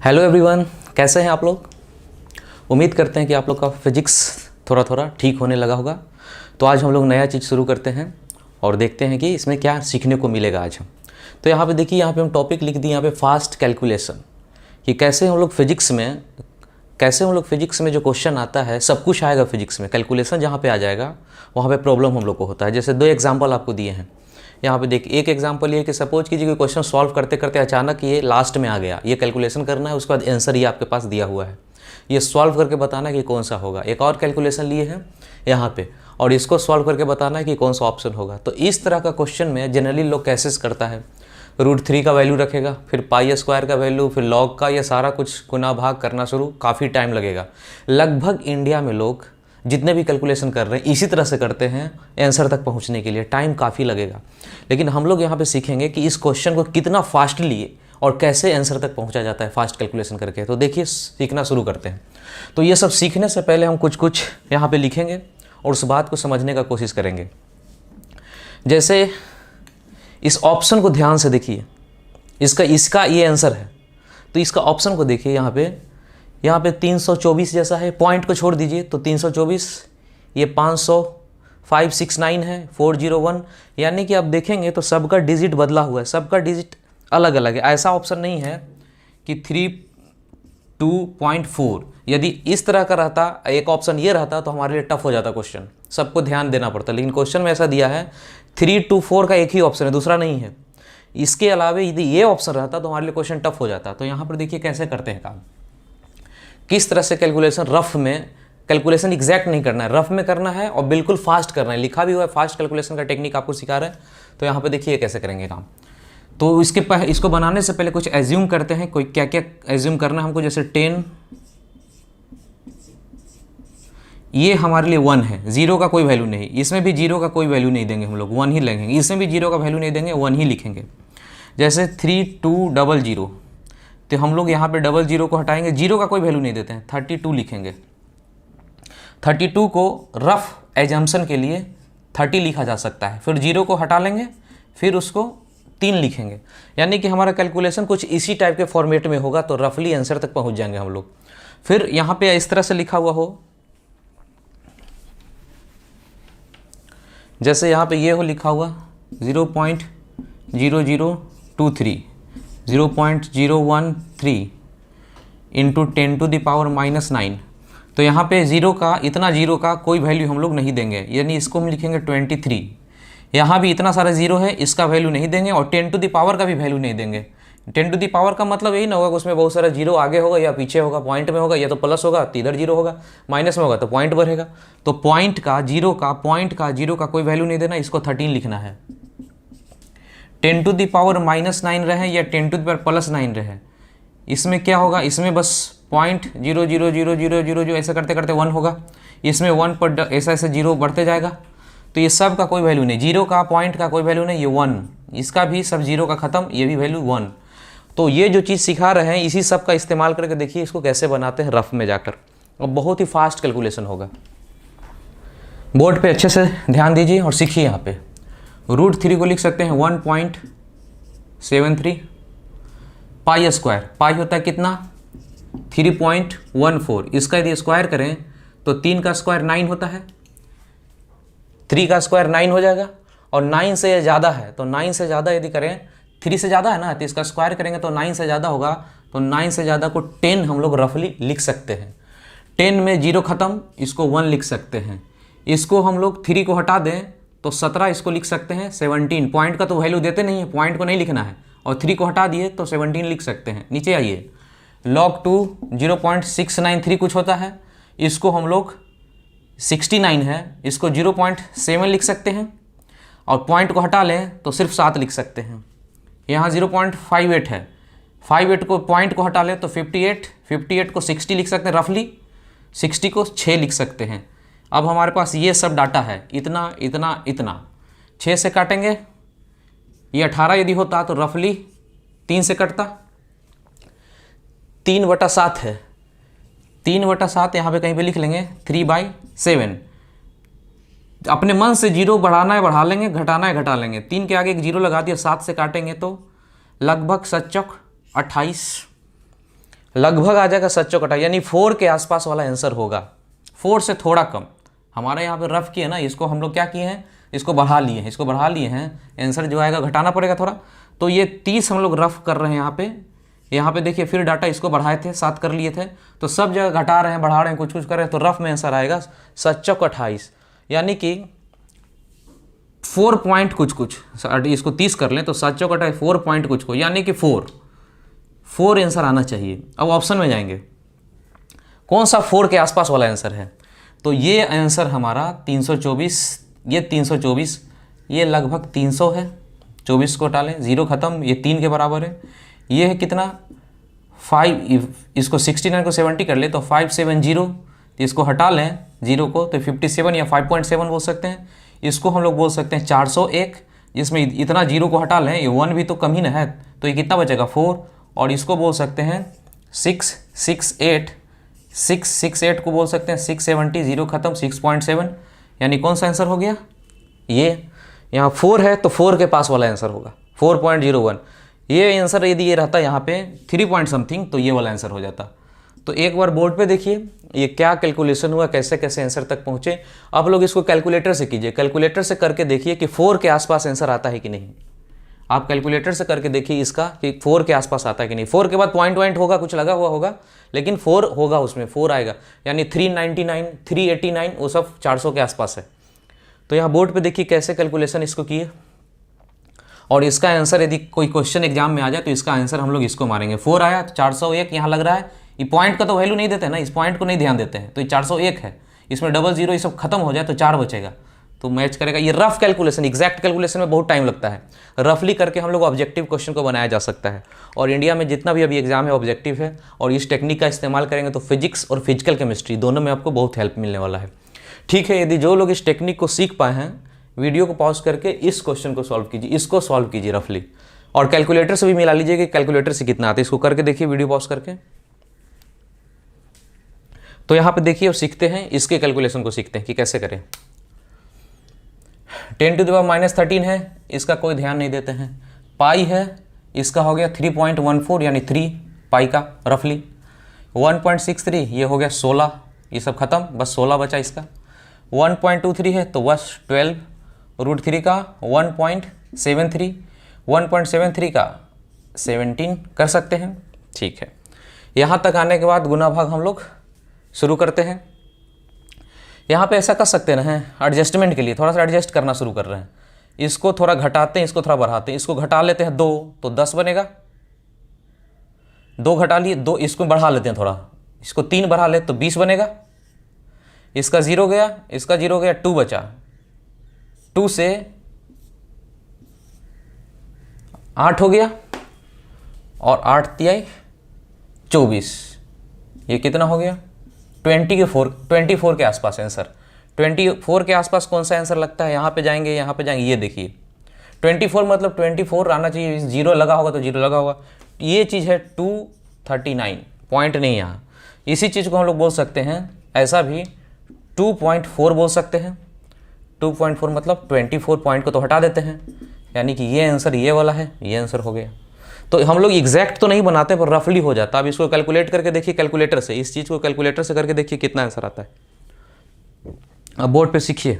Hello everyone, कैसे हैं आप लोग। उम्मीद करते हैं कि आप लोग का फिजिक्स थोड़ा थोड़ा ठीक होने लगा होगा। तो आज हम लोग नया चीज़ शुरू करते हैं और देखते हैं कि इसमें क्या सीखने को मिलेगा आज हम। तो यहाँ पे देखिए, यहाँ पे हम टॉपिक लिख दिए यहाँ पे फास्ट कैलकुलेशन, कि कैसे हम लोग फिजिक्स में जो क्वेश्चन आता है, सब कुछ आएगा फिजिक्स में, कैलकुलेशन जहाँ पे आ जाएगा वहाँ पे प्रॉब्लम हम लोग को होता है। जैसे दो एग्जाम्पल आपको दिए हैं यहाँ पे देखिए। एक एग्जांपल ये है कि सपोज कीजिए कोई क्वेश्चन सॉल्व करते करते अचानक ये लास्ट में आ गया, ये कैलकुलेशन करना है, उसके बाद आंसर ये आपके पास दिया हुआ है, ये सॉल्व करके बताना है कि कौन सा होगा। एक और कैलकुलेशन लिए हैं यहाँ पे और इसको सॉल्व करके बताना है कि कौन सा ऑप्शन होगा। तो इस तरह का क्वेश्चन में जनरली लोग कैसे करता है, √3 का वैल्यू रखेगा, फिर π² का वैल्यू, फिर लॉग का, ये सारा कुछ गुना भाग करना शुरू, काफ़ी टाइम लगेगा। लगभग इंडिया में लोग जितने भी कैलकुलेशन कर रहे हैं इसी तरह से करते हैं, आंसर तक पहुंचने के लिए टाइम काफ़ी लगेगा। लेकिन हम लोग यहाँ पे सीखेंगे कि इस क्वेश्चन को कितना फास्टली और कैसे आंसर तक पहुंचा जाता है फास्ट कैलकुलेशन करके। तो देखिए, सीखना शुरू करते हैं। तो ये सब सीखने से पहले हम कुछ कुछ यहाँ पे लिखेंगे और उस बात को समझने का कोशिश करेंगे। जैसे इस ऑप्शन को ध्यान से देखिए, इसका ये आंसर है, तो इसका ऑप्शन को देखिए। यहाँ पे 324 जैसा है, पॉइंट को छोड़ दीजिए तो 324, ये 500, 569 है, 401, यानी कि आप देखेंगे तो सबका डिजिट बदला हुआ है, सबका डिजिट अलग अलग है। ऐसा ऑप्शन नहीं है कि 32.4। यदि इस तरह का रहता, एक ऑप्शन ये रहता तो हमारे लिए टफ हो जाता क्वेश्चन, सबको ध्यान देना पड़ता। लेकिन क्वेश्चन में ऐसा दिया है 3 to 4 का एक ही ऑप्शन है, दूसरा नहीं है। इसके अलावा यदि ये ऑप्शन रहता तो हमारे लिए क्वेश्चन टफ हो जाता। तो यहाँ पर देखिए कैसे करते हैं काम, किस तरह से कैलकुलेशन, रफ में कैलकुलेशन एग्जैक्ट नहीं करना है, रफ में करना है और बिल्कुल फास्ट करना है। लिखा भी हुआ है फास्ट कैलकुलेशन का टेक्निक आपको सिखा रहा है। तो यहाँ पे देखिए कैसे करेंगे काम। तो इसको बनाने से पहले कुछ एज्यूम करते हैं, कोई क्या क्या एज्यूम करना है हमको। जैसे 10, ये हमारे लिए 1 है, 0 का कोई वैल्यू नहीं, इसमें भी 0 का कोई वैल्यू नहीं देंगे हम लोग, 1 ही लेंगे। इसमें भी 0 का वैल्यू नहीं देंगे, 1 ही लिखेंगे। जैसे 3200, तो हम लोग यहाँ पे 00 को हटाएंगे, 0 का कोई वैल्यू नहीं देते हैं, 32 लिखेंगे। 32 को रफ एजम्पशन के लिए 30 लिखा जा सकता है, फिर 0 को हटा लेंगे, फिर उसको 3 लिखेंगे। यानी कि हमारा कैलकुलेशन कुछ इसी टाइप के फॉर्मेट में होगा, तो रफली आंसर तक पहुँच जाएंगे हम लोग। फिर यहाँ पे इस तरह से लिखा हुआ हो, जैसे यहाँ पे ये हो लिखा हुआ 0.0023, 0.013 इंटू 10⁻⁻⁹। तो यहाँ पे 0 का, इतना 0 का कोई वैल्यू हम लोग नहीं देंगे, यानी इसको हम लिखेंगे 23। यहाँ भी इतना सारा 0 है, इसका वैल्यू नहीं देंगे, और 10⁻ का भी वैल्यू नहीं देंगे। 10⁻ का मतलब यही ना होगा कि उसमें बहुत सारा 0 आगे होगा या पीछे होगा, पॉइंट में होगा, या तो प्लस होगा तो इधर 0 होगा, माइनस में होगा तो पॉइंट बढ़ेगा। तो पॉइंट का 0 का कोई वैल्यू नहीं देना, इसको 13 लिखना है। 10⁻⁻9 रहे या 10⁻+9 रहे, इसमें क्या होगा, इसमें बस 0.00000 ऐसा करते करते 1 होगा, इसमें 1 पर ऐसा ऐसे 0 बढ़ते जाएगा। तो ये सब का कोई वैल्यू नहीं, 0 का, पॉइंट का कोई वैल्यू नहीं, ये 1, इसका भी सब 0 का ख़त्म, ये भी वैल्यू 1। तो ये जो चीज़ सिखा रहे हैं इसी सब का इस्तेमाल करके देखिए इसको कैसे बनाते हैं रफ में जाकर, और बहुत ही फास्ट कैलकुलेशन होगा। बोर्ड पे अच्छे से ध्यान दीजिए और सीखिए। यहाँ पे √3 को लिख सकते हैं 1.73, π², पाई होता है कितना, 3.14। इसका यदि स्क्वायर करें तो 3 का स्क्वायर 9 होता है, 3 का स्क्वायर 9 हो जाएगा, और 9 से ज़्यादा है तो 9 से ज़्यादा यदि करें, 3 से ज़्यादा है ना, तो इसका स्क्वायर करेंगे तो 9 से ज़्यादा होगा, तो 9 से ज़्यादा को 10 हम लोग रफली लिख सकते हैं। 10 में 0 ख़त्म, इसको 1 लिख सकते हैं। इसको हम लोग 3 को हटा दें तो 17, इसको लिख सकते हैं 17। पॉइंट का तो वैल्यू देते नहीं है, पॉइंट को नहीं लिखना है, और 3 को हटा दिए तो 17 लिख सकते हैं। नीचे आइए, log 2 0.693 कुछ होता है, इसको हम लोग 69 है, इसको 0.7 लिख सकते हैं, और पॉइंट को हटा लें तो सिर्फ 7 लिख सकते हैं। यहाँ 0.58 है, 58 को, पॉइंट को हटा लें तो 58 को 60 लिख सकते हैं, रफली 60 को 6 लिख सकते हैं। अब हमारे पास ये सब डाटा है, इतना इतना इतना, 6 से काटेंगे, ये 18 यदि होता तो रफली 3 से कटता, 3/7 है, 3/7 यहाँ पे कहीं पे लिख लेंगे 3/7। अपने मन से 0 बढ़ाना है बढ़ा लेंगे, घटाना है घटा लेंगे। 3 के आगे एक 0 लगा दिया, 7 से काटेंगे तो लगभग 7 चौक 28, लगभग आ जाएगा सच चौकटा, यानी 4 के आसपास वाला आंसर होगा, 4 से थोड़ा कम। हमारे यहाँ पे रफ किए ना, इसको हम लोग क्या किए हैं, इसको बढ़ा लिए हैं, इसको बढ़ा लिए हैं, आंसर जो आएगा घटाना पड़ेगा थोड़ा। तो ये 30 हम लोग रफ कर रहे हैं यहाँ पे देखिए, फिर डाटा इसको बढ़ाए थे, 7 कर लिए थे, तो सब जगह घटा रहे हैं, बढ़ा रहे हैं, कुछ कुछ कर रहे हैं, तो रफ में आंसर आएगा 7×28, यानी कि 4 पॉइंट कुछ कुछ, इसको 30 कर लें तो 7×28 4 पॉइंट कुछ को, यानी कि 4 आंसर आना चाहिए। अब ऑप्शन में जाएंगे, कौन सा 4 के आसपास वाला आंसर है, तो ये आंसर हमारा 324, ये 324, ये लगभग 300 है, 24 को टालें, 0 ख़त्म, ये 3 के बराबर है। ये है कितना 5, इसको 69 को 70 कर ले तो 570, तो इसको हटा लें 0 को तो 57 या 5.7 बोल सकते हैं। इसको हम लोग बोल सकते हैं 401, जिसमें इतना 0 को हटा लें, ये 1 भी तो कम ही ना है, तो ये कितना बचेगा 4। और इसको बोल सकते हैं 668 को बोल सकते हैं 670, 0 ख़त्म, 6.7, यानी कौन सा आंसर हो गया, ये यहाँ 4 है तो 4 के पास वाला आंसर होगा 4.01। ये आंसर यदि ये रहता यहाँ पे 3 पॉइंट समथिंग तो ये वाला आंसर हो जाता। तो एक बार बोर्ड पे देखिए ये क्या कैलकुलेशन हुआ, कैसे कैसे आंसर तक पहुँचे। आप लोग इसको कैलकुलेटर से कीजिए, कैलकुलेटर से करके देखिए कि 4 के आसपास आंसर आता है कि नहीं। आप कैलकुलेटर से करके देखिए इसका कि 4 के आसपास आता है कि नहीं। 4 के बाद पॉइंट होगा, कुछ लगा हुआ होगा, लेकिन 4 होगा, उसमें 4 आएगा, यानी 399, 389 वो सब 400 के आसपास है। तो यहाँ बोर्ड पे देखिए कैसे कैलकुलेशन इसको किए, और इसका आंसर यदि कोई क्वेश्चन एग्जाम में आ जाए तो इसका आंसर हम लोग इसको मारेंगे। 4 आया तो 401 यहाँ लग रहा है, ये पॉइंट का तो वैल्यू नहीं देते ना, इस पॉइंट को नहीं ध्यान देते हैं, तो ये 401 है, इसमें 00 ये सब खत्म हो जाए तो 4 बचेगा, तो मैच करेगा। ये रफ कैलकुलेशन, एग्जैक्ट कैलकुलेशन में बहुत टाइम लगता है, रफली करके हम लोग ऑब्जेक्टिव क्वेश्चन को बनाया जा सकता है। और इंडिया में जितना भी अभी एग्जाम है ऑब्जेक्टिव है, और इस टेक्निक का इस्तेमाल करेंगे तो फिजिक्स और फिजिकल केमिस्ट्री दोनों में आपको बहुत हेल्प मिलने वाला है। ठीक है, यदि जो लोग इस टेक्निक को सीख पाए हैं, वीडियो को पॉज करके इस क्वेश्चन को सॉल्व कीजिए, इसको सॉल्व कीजिए रफली, और कैलकुलेटर से भी मिला लीजिए कि कैलकुलेटर से कितना आता है, इसको करके देखिए वीडियो पॉज करके। तो यहाँ पे देखिए और सीखते हैं, इसके कैलकुलेशन को सीखते हैं कि कैसे करें। 10⁻⁻13 है, इसका कोई ध्यान नहीं देते हैं। पाई है, इसका हो गया 3.14, यानी 3 पाई का रफली। 1.63 ये हो गया 16, ये सब खत्म, बस 16 बचा इसका। 1.23 है तो बस 12√3 का 1.73, 1.73 का 17 कर सकते हैं। ठीक है, यहाँ तक आने के बाद गुना भाग हम लोग शुरू करते हैं। यहाँ पे ऐसा कर सकते हैं, एडजस्टमेंट के लिए थोड़ा सा एडजस्ट करना शुरू कर रहे हैं, इसको थोड़ा घटाते हैं, इसको थोड़ा बढ़ाते हैं। इसको घटा लेते हैं 2 तो 10 बनेगा, 2 घटा लिए 2, इसको बढ़ा लेते हैं थोड़ा, इसको 3 बढ़ा ले तो 20 बनेगा। इसका 0 गया, इसका 0 गया, 2 बचा, 2 से 8 हो गया, और 8 तिहाई 24, ये कितना हो गया 24 के आसपास आंसर। 24 के आसपास कौन सा आंसर लगता है, यहाँ पे जाएंगे, यहाँ पे जाएंगे, ये देखिए 24 मतलब 24 आना चाहिए, 0 लगा होगा तो 0 लगा होगा, ये चीज़ है 239 पॉइंट नहीं यहाँ। इसी चीज़ को हम लोग बोल सकते हैं, ऐसा भी 2.4 बोल सकते हैं। 2.4 मतलब 24 पॉइंट को तो हटा देते हैं, यानी कि ये आंसर ये वाला है, ये आंसर हो गया। तो हम लोग एग्जैक्ट तो नहीं बनाते पर रफली हो जाता। अब इसको कैलकुलेट करके देखिए, कैलकुलेटर से इस चीज़ को कैलकुलेटर से करके देखिए कितना आंसर आता है। अब बोर्ड पे सीखिए।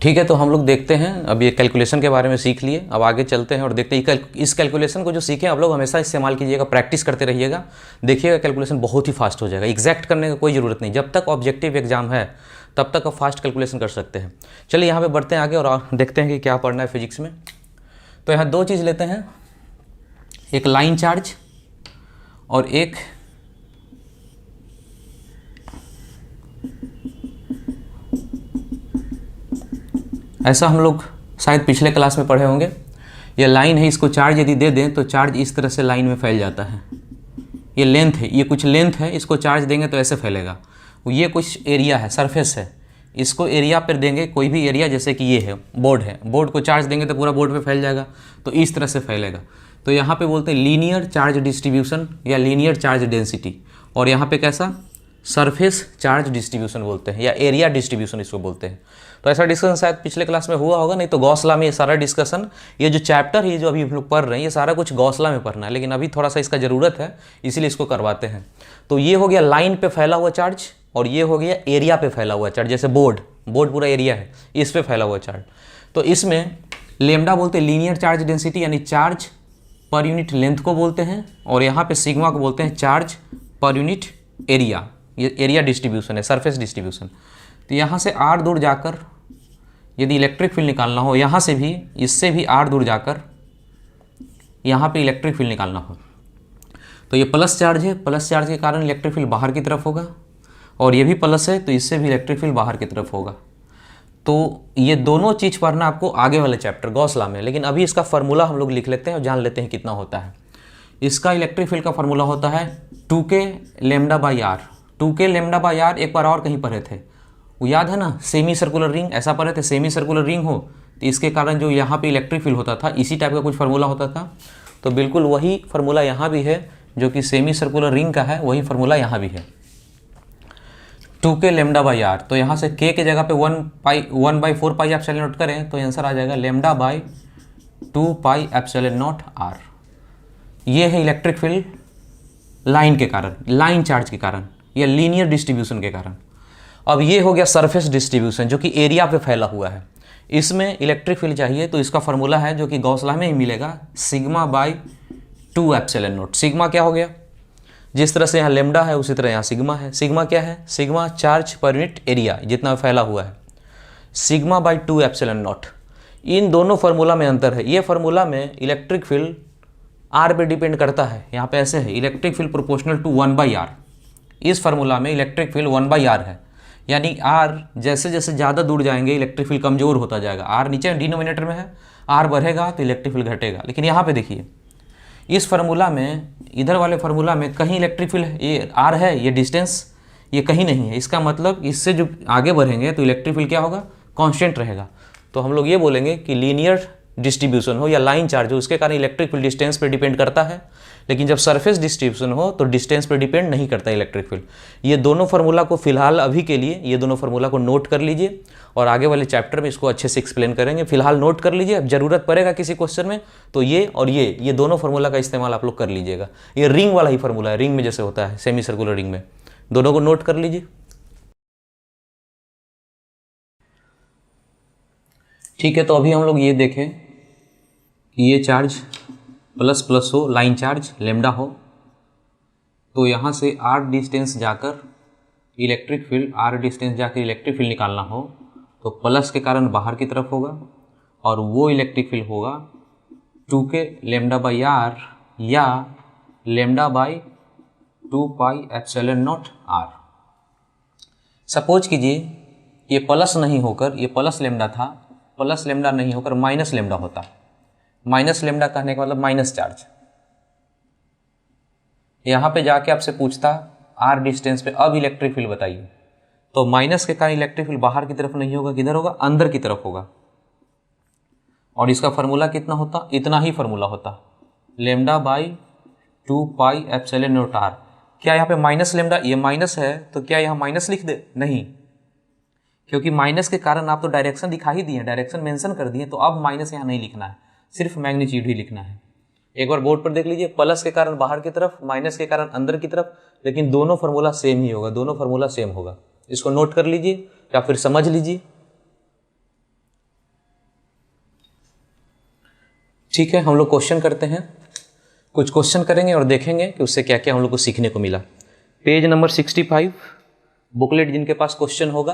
ठीक है, तो हम लोग देखते हैं, अब ये कैलकुलेशन के बारे में सीख लिए, अब आगे चलते हैं और देखते हैं इस कैलकुलेशन को जो सीखें आप लोग हमेशा इस्तेमाल कीजिएगा, प्रैक्टिस करते रहिएगा, देखिएगा कैलकुलेशन बहुत ही फास्ट हो जाएगा। एग्जैक्ट करने की कोई ज़रूरत नहीं, जब तक ऑब्जेक्टिव एग्जाम है तब तक आप फास्ट कैलकुलेशन कर सकते हैं। चलिए यहाँ पे बढ़ते हैं आगे और देखते हैं कि क्या पढ़ना है फिजिक्स में। तो यहाँ 2 चीज़ लेते हैं, एक लाइन चार्ज और एक ऐसा हम लोग शायद पिछले क्लास में पढ़े होंगे। ये लाइन है, इसको चार्ज यदि दे दें तो चार्ज इस तरह से लाइन में फैल जाता है। ये लेंथ है, ये कुछ लेंथ है, इसको चार्ज देंगे तो ऐसे फैलेगा। ये कुछ एरिया है, सरफेस है, इसको एरिया पर देंगे, कोई भी एरिया, जैसे कि ये है बोर्ड है, बोर्ड को चार्ज देंगे तो पूरा बोर्ड पे फैल जाएगा, तो इस तरह से फैलेगा। तो यहाँ पे बोलते हैं लीनियर चार्ज डिस्ट्रीब्यूशन या लीनियर चार्ज डेंसिटी, और यहाँ पे कैसा सरफेस चार्ज डिस्ट्रीब्यूशन बोलते हैं या एरिया डिस्ट्रीब्यूशन इसको बोलते हैं। तो ऐसा डिस्कशन शायद पिछले क्लास में हुआ होगा, नहीं तो गॉस लॉ में ये सारा डिस्कशन, ये जो चैप्टर है जो अभी हम लोग पढ़ रहे हैं, ये सारा कुछ गॉस लॉ में पढ़ना है, लेकिन अभी थोड़ा सा इसका ज़रूरत है, इसीलिए इसको करवाते हैं। तो ये हो गया लाइन पे फैला हुआ चार्ज, और ये हो गया एरिया पे फैला हुआ चार्ज। जैसे बोर्ड पूरा एरिया है, इस पे फैला हुआ चार्ज। तो इसमें लेमडा बोलते हैं लीनियर चार्ज डेंसिटी, यानी चार्ज पर यूनिट लेंथ को बोलते हैं, और यहाँ पे सिग्मा को बोलते हैं चार्ज पर यूनिट एरिया। ये एरिया डिस्ट्रीब्यूशन है, सरफेस डिस्ट्रीब्यूशन। तो यहाँ से r दूर जाकर यदि इलेक्ट्रिक फील्ड निकालना हो, यहाँ से भी, इससे भी r दूर जाकर यहाँ पे इलेक्ट्रिक फील्ड निकालना हो, तो ये प्लस चार्ज है, प्लस चार्ज के कारण इलेक्ट्रिक फील्ड बाहर की तरफ होगा, और ये भी प्लस है तो इससे भी इलेक्ट्रिक फील्ड बाहर की तरफ होगा। तो ये दोनों चीज़ पढ़ना आपको आगे वाले चैप्टर गॉस लॉ में, लेकिन अभी इसका फार्मूला हम लोग लिख लेते हैं और जान लेते हैं कितना होता है। इसका इलेक्ट्रिक फील्ड का फार्मूला होता है 2k lambda by r. 2k lambda by r एक बार और कहीं पढ़े थे, वो याद है ना, सेमी सर्कुलर रिंग, ऐसा पढ़े थे, सेमी सर्कुलर रिंग हो तो इसके कारण जो यहाँ पे इलेक्ट्रिक फील्ड होता था, इसी टाइप का कुछ फार्मूला होता था। तो बिल्कुल वही फार्मूला यहाँ भी है, जो कि सेमी सर्कुलर रिंग का है, वही फार्मूला यहाँ भी है, 2k लेमडा बाई आर। तो यहाँ से k के जगह पे 1/4 पाई एप्सिलॉन नॉट करें तो आंसर आ जाएगा lambda by 2 pi epsilon nought r. ये है इलेक्ट्रिक फील्ड लाइन के कारण, लाइन चार्ज के कारण, या लीनियर डिस्ट्रीब्यूशन के कारण। अब ये हो गया सरफेस डिस्ट्रीब्यूशन, जो कि एरिया पे फैला हुआ है। इसमें इलेक्ट्रिक फील्ड चाहिए तो इसका फार्मूला है जो कि गॉस लॉ में ही मिलेगा, sigma by 2 epsilon not. Sigma क्या हो गया, जिस तरह से यहाँ लेमडा है उसी तरह यहाँ सिग्मा है। सिग्मा क्या है, sigma charge per unit area, जितना फैला हुआ है, सिग्मा बाई 2 एप्सिलॉन नॉट। इन दोनों फार्मूला में अंतर है। ये फार्मूला में इलेक्ट्रिक फील्ड आर पे डिपेंड करता है, यहाँ पे ऐसे है, electric field proportional to 1/r। इस फार्मूला में इलेक्ट्रिक फील्ड 1/r है, यानी r जैसे जैसे ज़्यादा दूर जाएंगे इलेक्ट्रिक फील्ड कमज़ोर होता जाएगा। r नीचे डिनोमिनेटर में है, r बढ़ेगा तो इलेक्ट्रिक फील्ड घटेगा। लेकिन यहाँ पे देखिए, इस फार्मूला में, इधर वाले फार्मूला में कहीं इलेक्ट्रिक फील्ड ये r है, ये डिस्टेंस ये कहीं नहीं है। इसका मतलब इससे जो आगे बढ़ेंगे तो इलेक्ट्रिक फील्ड क्या होगा, कांस्टेंट रहेगा। तो हम लोग ये बोलेंगे कि लीनियर डिस्ट्रीब्यूशन हो या लाइन चार्ज हो, उसके कारण इलेक्ट्रिक फील्ड डिस्टेंस पे डिपेंड करता है, लेकिन जब सरफेस डिस्ट्रीब्यूशन हो तो डिस्टेंस पे डिपेंड नहीं करता इलेक्ट्रिक फील्ड। ये दोनों फार्मूला को फिलहाल अभी के लिए ये दोनों फार्मूला को नोट कर लीजिए, और आगे वाले चैप्टर में इसको अच्छे से एक्सप्लेन करेंगे। फिलहाल नोट कर लीजिए, अब जरूरत पड़ेगा किसी क्वेश्चन में तो ये और ये दोनों फार्मूला का इस्तेमाल आप लोग कर लीजिएगा। ये रिंग वाला ही फार्मूला है, रिंग में जैसे होता है, सेमी सर्कुलर रिंग में, दोनों को नोट कर लीजिए। ठीक है, तो अभी हम लोग ये देखें कि ये चार्ज प्लस प्लस हो, लाइन चार्ज लेमडा हो, तो यहाँ से r डिस्टेंस जाकर इलेक्ट्रिक फील्ड, r डिस्टेंस जाकर इलेक्ट्रिक फील्ड निकालना हो तो प्लस के कारण बाहर की तरफ होगा, और वो इलेक्ट्रिक फील्ड होगा 2k लेमडा बाई r या lambda by 2 pi epsilon not r। Suppose कीजिए ये प्लस नहीं होकर, ये प्लस लेमडा था, प्लस लेमडा नहीं होकर माइनस लेमडा होता। माइनस लेमडा कहने का मतलब माइनस चार्ज। यहाँ पे जाके आपसे पूछता r डिस्टेंस पे अब इलेक्ट्रिक फील्ड बताइए, तो माइनस के कारण इलेक्ट्रिक फील्ड बाहर की तरफ नहीं होगा, किधर होगा, अंदर की तरफ होगा। और इसका फार्मूला कितना होता, इतना ही फार्मूला होता, lambda by 2 pi epsilon not r। क्या यहाँ पे माइनस लेमडा, ये माइनस है तो क्या यहाँ माइनस लिख दे, नहीं, क्योंकि माइनस के कारण आप तो डायरेक्शन दिखा ही दिए, डायरेक्शन मेंशन कर दिए, तो अब माइनस यहाँ नहीं लिखना है, सिर्फ मैग्नीट्यूड ही लिखना है। एक बार बोर्ड पर देख लीजिए, प्लस के कारण बाहर की तरफ, माइनस के कारण अंदर की तरफ, लेकिन दोनों फार्मूला सेम ही होगा, दोनों फार्मूला सेम होगा। इसको नोट कर लीजिए या फिर समझ लीजिए। ठीक है, हम लोग क्वेश्चन करते हैं, कुछ क्वेश्चन करेंगे और देखेंगे कि उससे क्या क्या हम लोग को सीखने को मिला। पेज नंबर 65 बुकलेट जिनके पास क्वेश्चन होगा,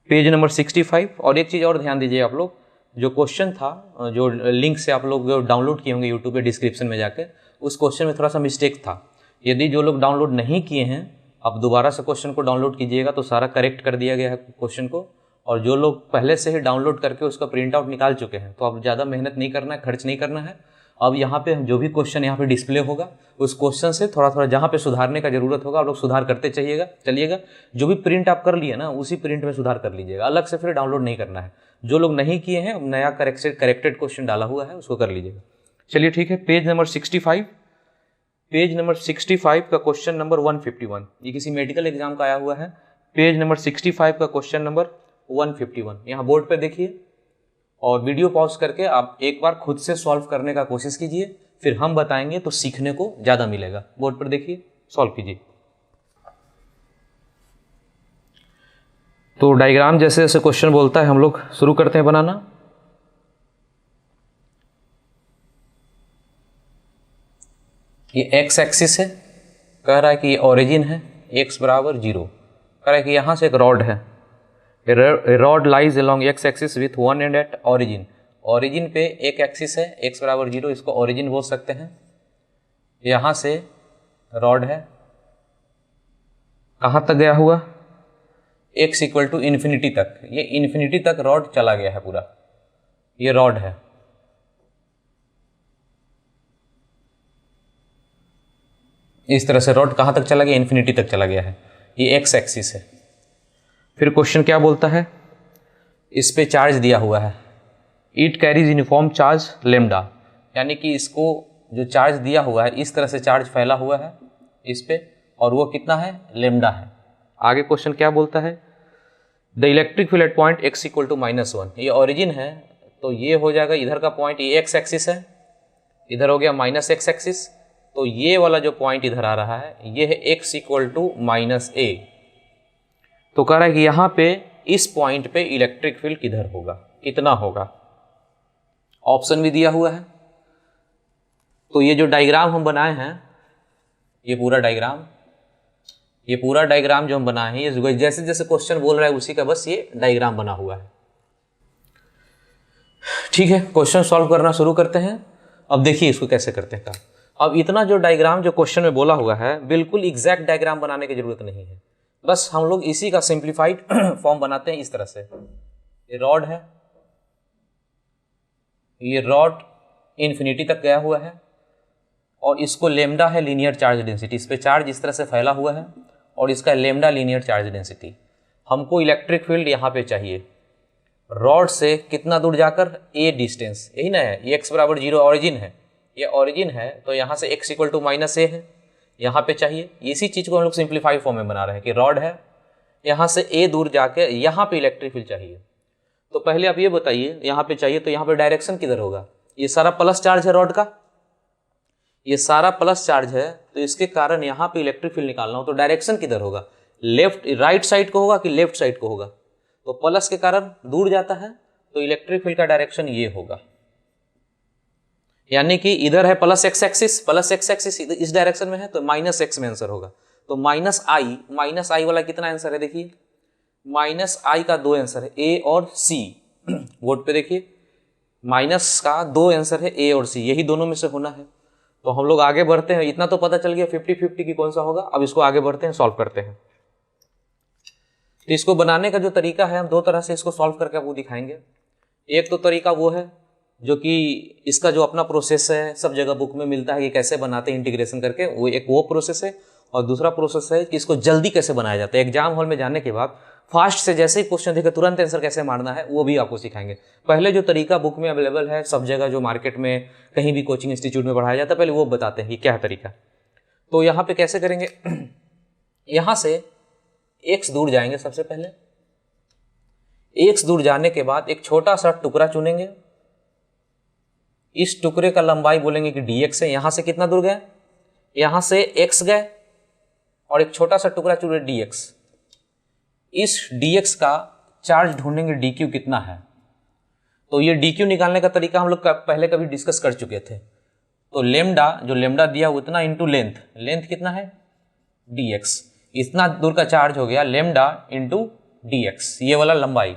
पेज नंबर 65। और एक चीज़ और ध्यान दीजिए आप लोग, जो क्वेश्चन था, जो लिंक से आप लोग डाउनलोड किए होंगे यूट्यूब पे डिस्क्रिप्शन में जाके, उस क्वेश्चन में थोड़ा सा मिस्टेक था। यदि जो लोग डाउनलोड नहीं किए हैं, अब दोबारा से क्वेश्चन को डाउनलोड कीजिएगा तो सारा करेक्ट कर दिया गया है क्वेश्चन को। और जो लोग पहले से ही डाउनलोड करके उसका प्रिंट आउट निकाल चुके हैं, तो अब ज़्यादा मेहनत नहीं करना है, खर्च नहीं करना है। अब यहाँ पे जो भी क्वेश्चन यहाँ पे डिस्प्ले होगा, उस क्वेश्चन से थोड़ा थोड़ा जहाँ पे सुधारने का जरूरत होगा आप लोग सुधार करते चलिएगा। जो भी प्रिंट आप कर लिए ना, उसी प्रिंट में सुधार कर लीजिएगा, अलग से फिर डाउनलोड नहीं करना है। जो लोग नहीं किए हैं, नया करेक्टेड क्वेश्चन डाला हुआ है, उसको कर लीजिएगा। चलिए ठीक है, पेज नंबर 65, पेज नंबर 65 का क्वेश्चन नंबर 151, ये किसी मेडिकल एग्जाम का आया हुआ है। पेज नंबर 65 का क्वेश्चन नंबर 151। यहाँ बोर्ड पे देखिए और वीडियो पॉज करके आप एक बार खुद से सॉल्व करने का कोशिश कीजिए, फिर हम बताएंगे तो सीखने को ज़्यादा मिलेगा। बोर्ड पर देखिए, सॉल्व कीजिए। तो डायग्राम जैसे जैसे क्वेश्चन बोलता है हम लोग शुरू करते हैं बनाना। ये एक्स एक्सिस है, कह रहा है कि ये ओरिजिन है, x बराबर 0। कह रहा है कि यहाँ से एक रॉड है, rod lies along x axis with one and at origin. Origin पे एक एक्सिस है, x बराबर 0, इसको ओरिजिन बोल सकते हैं। यहाँ से रॉड है, कहाँ तक गया हुआ, x इक्वल टू इन्फिनिटी तक। ये इन्फिनिटी तक रॉड चला गया है पूरा, ये रॉड है। इस तरह से रॉड कहाँ तक चला गया, इन्फिनिटी तक चला गया है। ये एक्स एक्सिस है। फिर क्वेश्चन क्या बोलता है, इस पे चार्ज दिया हुआ है, it carries uniform charge lambda, यानी कि इसको जो चार्ज दिया हुआ है इस तरह से चार्ज फैला हुआ है इस पे, और वो कितना है, लेमडा है। आगे क्वेश्चन क्या बोलता है, the electric field at point x equal to -1। ये ओरिजिन है तो ये हो जाएगा इधर का पॉइंट, ये एक्स एक्सिस है, इधर हो गया -x एक्सिस, तो ये वाला जो पॉइंट इधर आ रहा है ये है x इक्वल टू -a। तो कह रहा है कि यहाँ पे इस पॉइंट पे इलेक्ट्रिक फील्ड किधर होगा, कितना होगा। ऑप्शन भी दिया हुआ है। तो ये जो डायग्राम हम बनाए हैं, ये पूरा डायग्राम जो हम बनाए हैं, ये जैसे जैसे क्वेश्चन बोल रहा है उसी का बस ये डायग्राम बना हुआ है। ठीक है, क्वेश्चन सॉल्व करना शुरू करते हैं। अब देखिए इसको कैसे करते हैं काम। अब इतना जो डायग्राम जो क्वेश्चन में बोला हुआ है, बिल्कुल एग्जैक्ट डायग्राम बनाने की जरूरत नहीं है, बस हम लोग इसी का सिंप्लीफाइड फॉर्म बनाते हैं इस तरह से। ये रॉड है, ये रॉड इन्फिनिटी तक गया हुआ है, और इसको लेमडा है लीनियर चार्ज डेंसिटी। इस पे चार्ज इस तरह से फैला हुआ है और इसका लेमडा लीनियर चार्ज डेंसिटी। हमको इलेक्ट्रिक फील्ड यहाँ पे चाहिए, रॉड से कितना दूर जाकर, a डिस्टेंस, यही ना है, ये x बराबर 0 ऑरिजिन है, ये ऑरिजिन है तो यहाँ से x इक्वल टू -a है, यहाँ पे चाहिए। इसी चीज़ को हम लोग सिंप्लीफाई फॉर्म में बना रहे हैं कि रॉड है, यहाँ से a दूर जाके यहाँ पे इलेक्ट्रिक फील्ड चाहिए। तो पहले आप ये बताइए, यहाँ पे चाहिए तो यहाँ पे डायरेक्शन किधर होगा, ये सारा प्लस चार्ज है रॉड का, ये सारा प्लस चार्ज है, तो इसके कारण यहाँ पे इलेक्ट्रिक फील्ड निकालना हो तो डायरेक्शन किधर होगा, लेफ्ट राइट साइड को होगा कि लेफ्ट साइड को होगा। तो प्लस के कारण दूर जाता है तो इलेक्ट्रिक फील्ड का डायरेक्शन ये होगा, यानी कि इधर है प्लस एक्स एक्सिस इस डायरेक्शन में है तो -x में आंसर होगा। तो -i वाला कितना आंसर है, देखिए -i का 2 आंसर है, a और c। बोर्ड पे देखिए, माइनस का 2 आंसर है, a और c, यही दोनों में से होना है। तो हम लोग आगे बढ़ते हैं, इतना तो पता चल गया 50-50 की कौन सा होगा। अब इसको आगे बढ़ते हैं, सॉल्व करते हैं। तो इसको बनाने का जो तरीका है, हम 2 तरह से इसको सॉल्व करके आपको दिखाएंगे। एक तो तरीका वो है जो कि इसका जो अपना प्रोसेस है, सब जगह बुक में मिलता है कि कैसे बनाते हैं इंटीग्रेशन करके, वो प्रोसेस है। और दूसरा प्रोसेस है कि इसको जल्दी कैसे बनाया जाता है, एग्जाम हॉल में जाने के बाद फास्ट से जैसे ही क्वेश्चन देखे तुरंत आंसर कैसे मारना है, वो भी आपको सिखाएंगे। पहले जो तरीका बुक में अवेलेबल है, सब जगह जो मार्केट में कहीं भी कोचिंग इंस्टीट्यूट में पढ़ाया जाता है, पहले वो बताते हैं कि क्या है तरीका। तो यहाँ पे कैसे करेंगे, यहाँ से x दूर जाएंगे, सबसे पहले x दूर जाने के बाद एक छोटा सा टुकड़ा चुनेंगे, इस टुकड़े का लंबाई बोलेंगे कि dx है। यहाँ से कितना दूर गए, यहाँ से x गए और एक छोटा सा टुकड़ा चुने dx। इस dx का चार्ज ढूंढेंगे dq कितना है। तो ये dq निकालने का तरीका हम लोग पहले कभी डिस्कस कर चुके थे। तो लेमडा, जो लेमडा दिया उतना इंटू लेंथ कितना है dx, इतना दूर का चार्ज हो गया लेमडा इंटू dx, ये वाला लंबाई।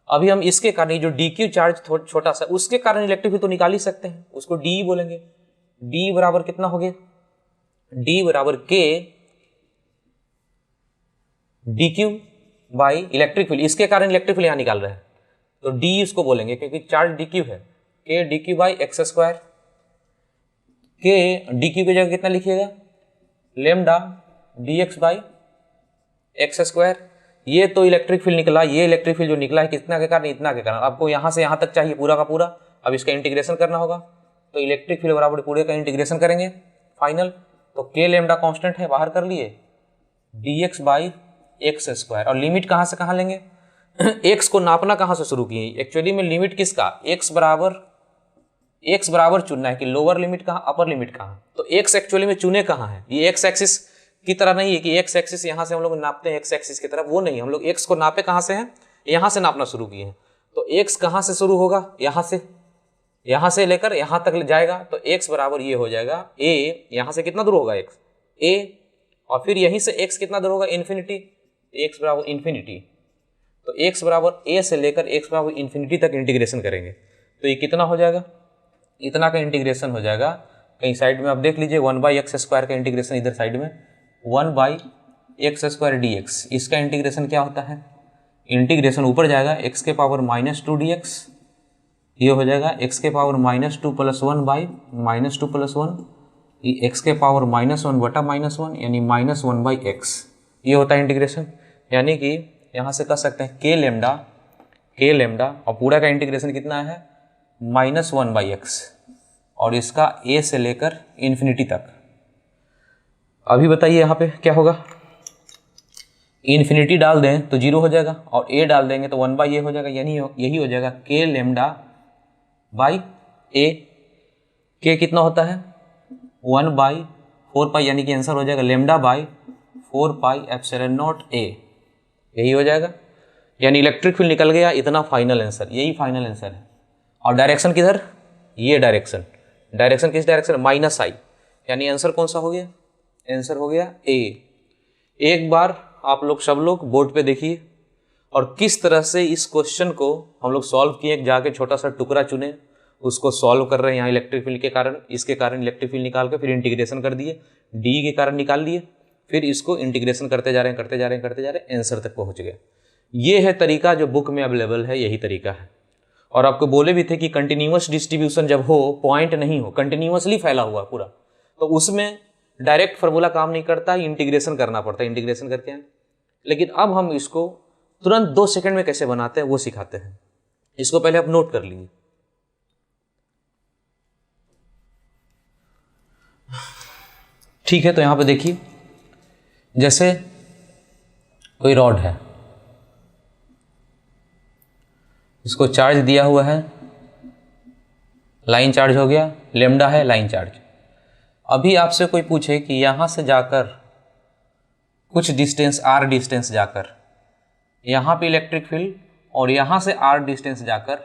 अभी हम इसके कारण जो dq चार्ज छोटा सा, उसके कारण इलेक्ट्रिक फील्ड तो निकाल ही सकते हैं, उसको d बोलेंगे। d बराबर कितना हो गया, d बराबर k dq by electric field, इसके कारण इलेक्ट्रिक फील्ड यहाँ निकाल रहे हैं तो d उसको बोलेंगे क्योंकि चार्ज dq है, k dq by x square. k dq की जगह कितना लिखिएगा, lambda dx by x square. ये तो इलेक्ट्रिक फील्ड निकला, ये इलेक्ट्रिक फील्ड जो निकला है कितना के कारण, इतना के कारण। आपको यहाँ से यहाँ तक चाहिए पूरा का पूरा, अब इसका इंटीग्रेशन करना होगा। तो इलेक्ट्रिक फील्ड बराबर पूरे का इंटीग्रेशन करेंगे फाइनल। तो के लेमडा कांस्टेंट है, बाहर कर लिए, dx बाई एक्स स्क्वायर। और लिमिट कहाँ से कहाँ लेंगे, एक्स को नापना कहाँ से शुरू किए? एक्चुअली में लिमिट किसका, एक्स बराबर चुनना है कि लोअर लिमिट कहाँ, अपर लिमिट कहाँ। तो एक्स एक्चुअली में चुने कहाँ है, ये एक्स एक्सिस की तरह नहीं है कि एक्स एक्सिस यहाँ से हम लोग नापते हैं एक्स एक्सिस की तरफ, वो नहीं, हम लोग एक्स को नापे कहाँ से हैं, यहाँ से नापना शुरू किए हैं। तो एक्स कहाँ से शुरू होगा, यहाँ से लेकर यहाँ तक जाएगा। तो एक्स बराबर ये हो जाएगा ए, यहाँ से कितना दूर होगा एक्स, ए, और फिर यहीं से एक्स कितना दूर होगा, इन्फिनिटी, एक्स बराबर इन्फिनिटी। तो एक्स बराबर ए से लेकर एक्स बराबर इन्फिनिटी तक इंटीग्रेशन करेंगे तो ये कितना हो जाएगा, इतना का इंटीग्रेशन हो जाएगा। कहीं साइड में आप देख लीजिए 1/x² का इंटीग्रेशन, इधर साइड में 1/x² dx, इसका इंटीग्रेशन क्या होता है, इंटीग्रेशन ऊपर जाएगा x के पावर -2 dx, ये हो जाएगा x के पावर -2 + 1 बाई -2 + 1, ये x के पावर -1 बटा -1 यानी -1/x, ये होता है इंटीग्रेशन। यानी कि यहाँ से कर सकते हैं k लेमडा और पूरा का इंटीग्रेशन कितना है -1/x, और इसका a से लेकर इन्फिनिटी तक। अभी बताइए यहाँ पे क्या होगा, इन्फिनिटी डाल दें तो 0 हो जाएगा और a डाल देंगे तो 1/a हो जाएगा, यानी यही हो जाएगा k λ/a। k कितना होता है 1/4π, यानी कि आंसर हो जाएगा λ/4πε0a, यही हो जाएगा। यानी इलेक्ट्रिक फील्ड निकल गया, इतना फाइनल आंसर, यही फाइनल आंसर है। और डायरेक्शन किधर, ये डायरेक्शन किस डायरेक्शन, -i, यानी आंसर कौन सा हो गया, आंसर हो गया ए। एक बार आप लोग सब लोग बोर्ड पे देखिए और किस तरह से इस क्वेश्चन को हम लोग सॉल्व किए, जाके छोटा सा टुकड़ा चुने, उसको सॉल्व कर रहे हैं यहाँ इलेक्ट्रिक फील्ड के कारण, इसके कारण इलेक्ट्रिक फील्ड निकाल के फिर इंटीग्रेशन कर दिए, डी के कारण निकाल लिए, फिर इसको इंटीग्रेशन करते जा रहे हैं, आंसर तक पहुँच गए। ये है तरीका जो बुक में अवेलेबल है, यही तरीका है। और आपको बोले भी थे कि कंटिन्यूअस डिस्ट्रीब्यूशन जब हो, पॉइंट नहीं हो, कंटिन्यूअसली फैला हुआ पूरा, तो उसमें डायरेक्ट फार्मूला काम नहीं करता, इंटीग्रेशन करना पड़ता है, इंटीग्रेशन करके हैं। लेकिन अब हम इसको तुरंत 2 सेकंड में कैसे बनाते हैं वो सिखाते हैं। इसको पहले आप नोट कर लीजिए। ठीक है, तो यहां पे देखिए, जैसे कोई रॉड है, इसको चार्ज दिया हुआ है, लाइन चार्ज हो गया, लेमडा है लाइन चार्ज। अभी आपसे कोई पूछे कि यहां से जाकर कुछ डिस्टेंस r डिस्टेंस जाकर यहाँ पे इलेक्ट्रिक फील्ड, और यहाँ से r डिस्टेंस जाकर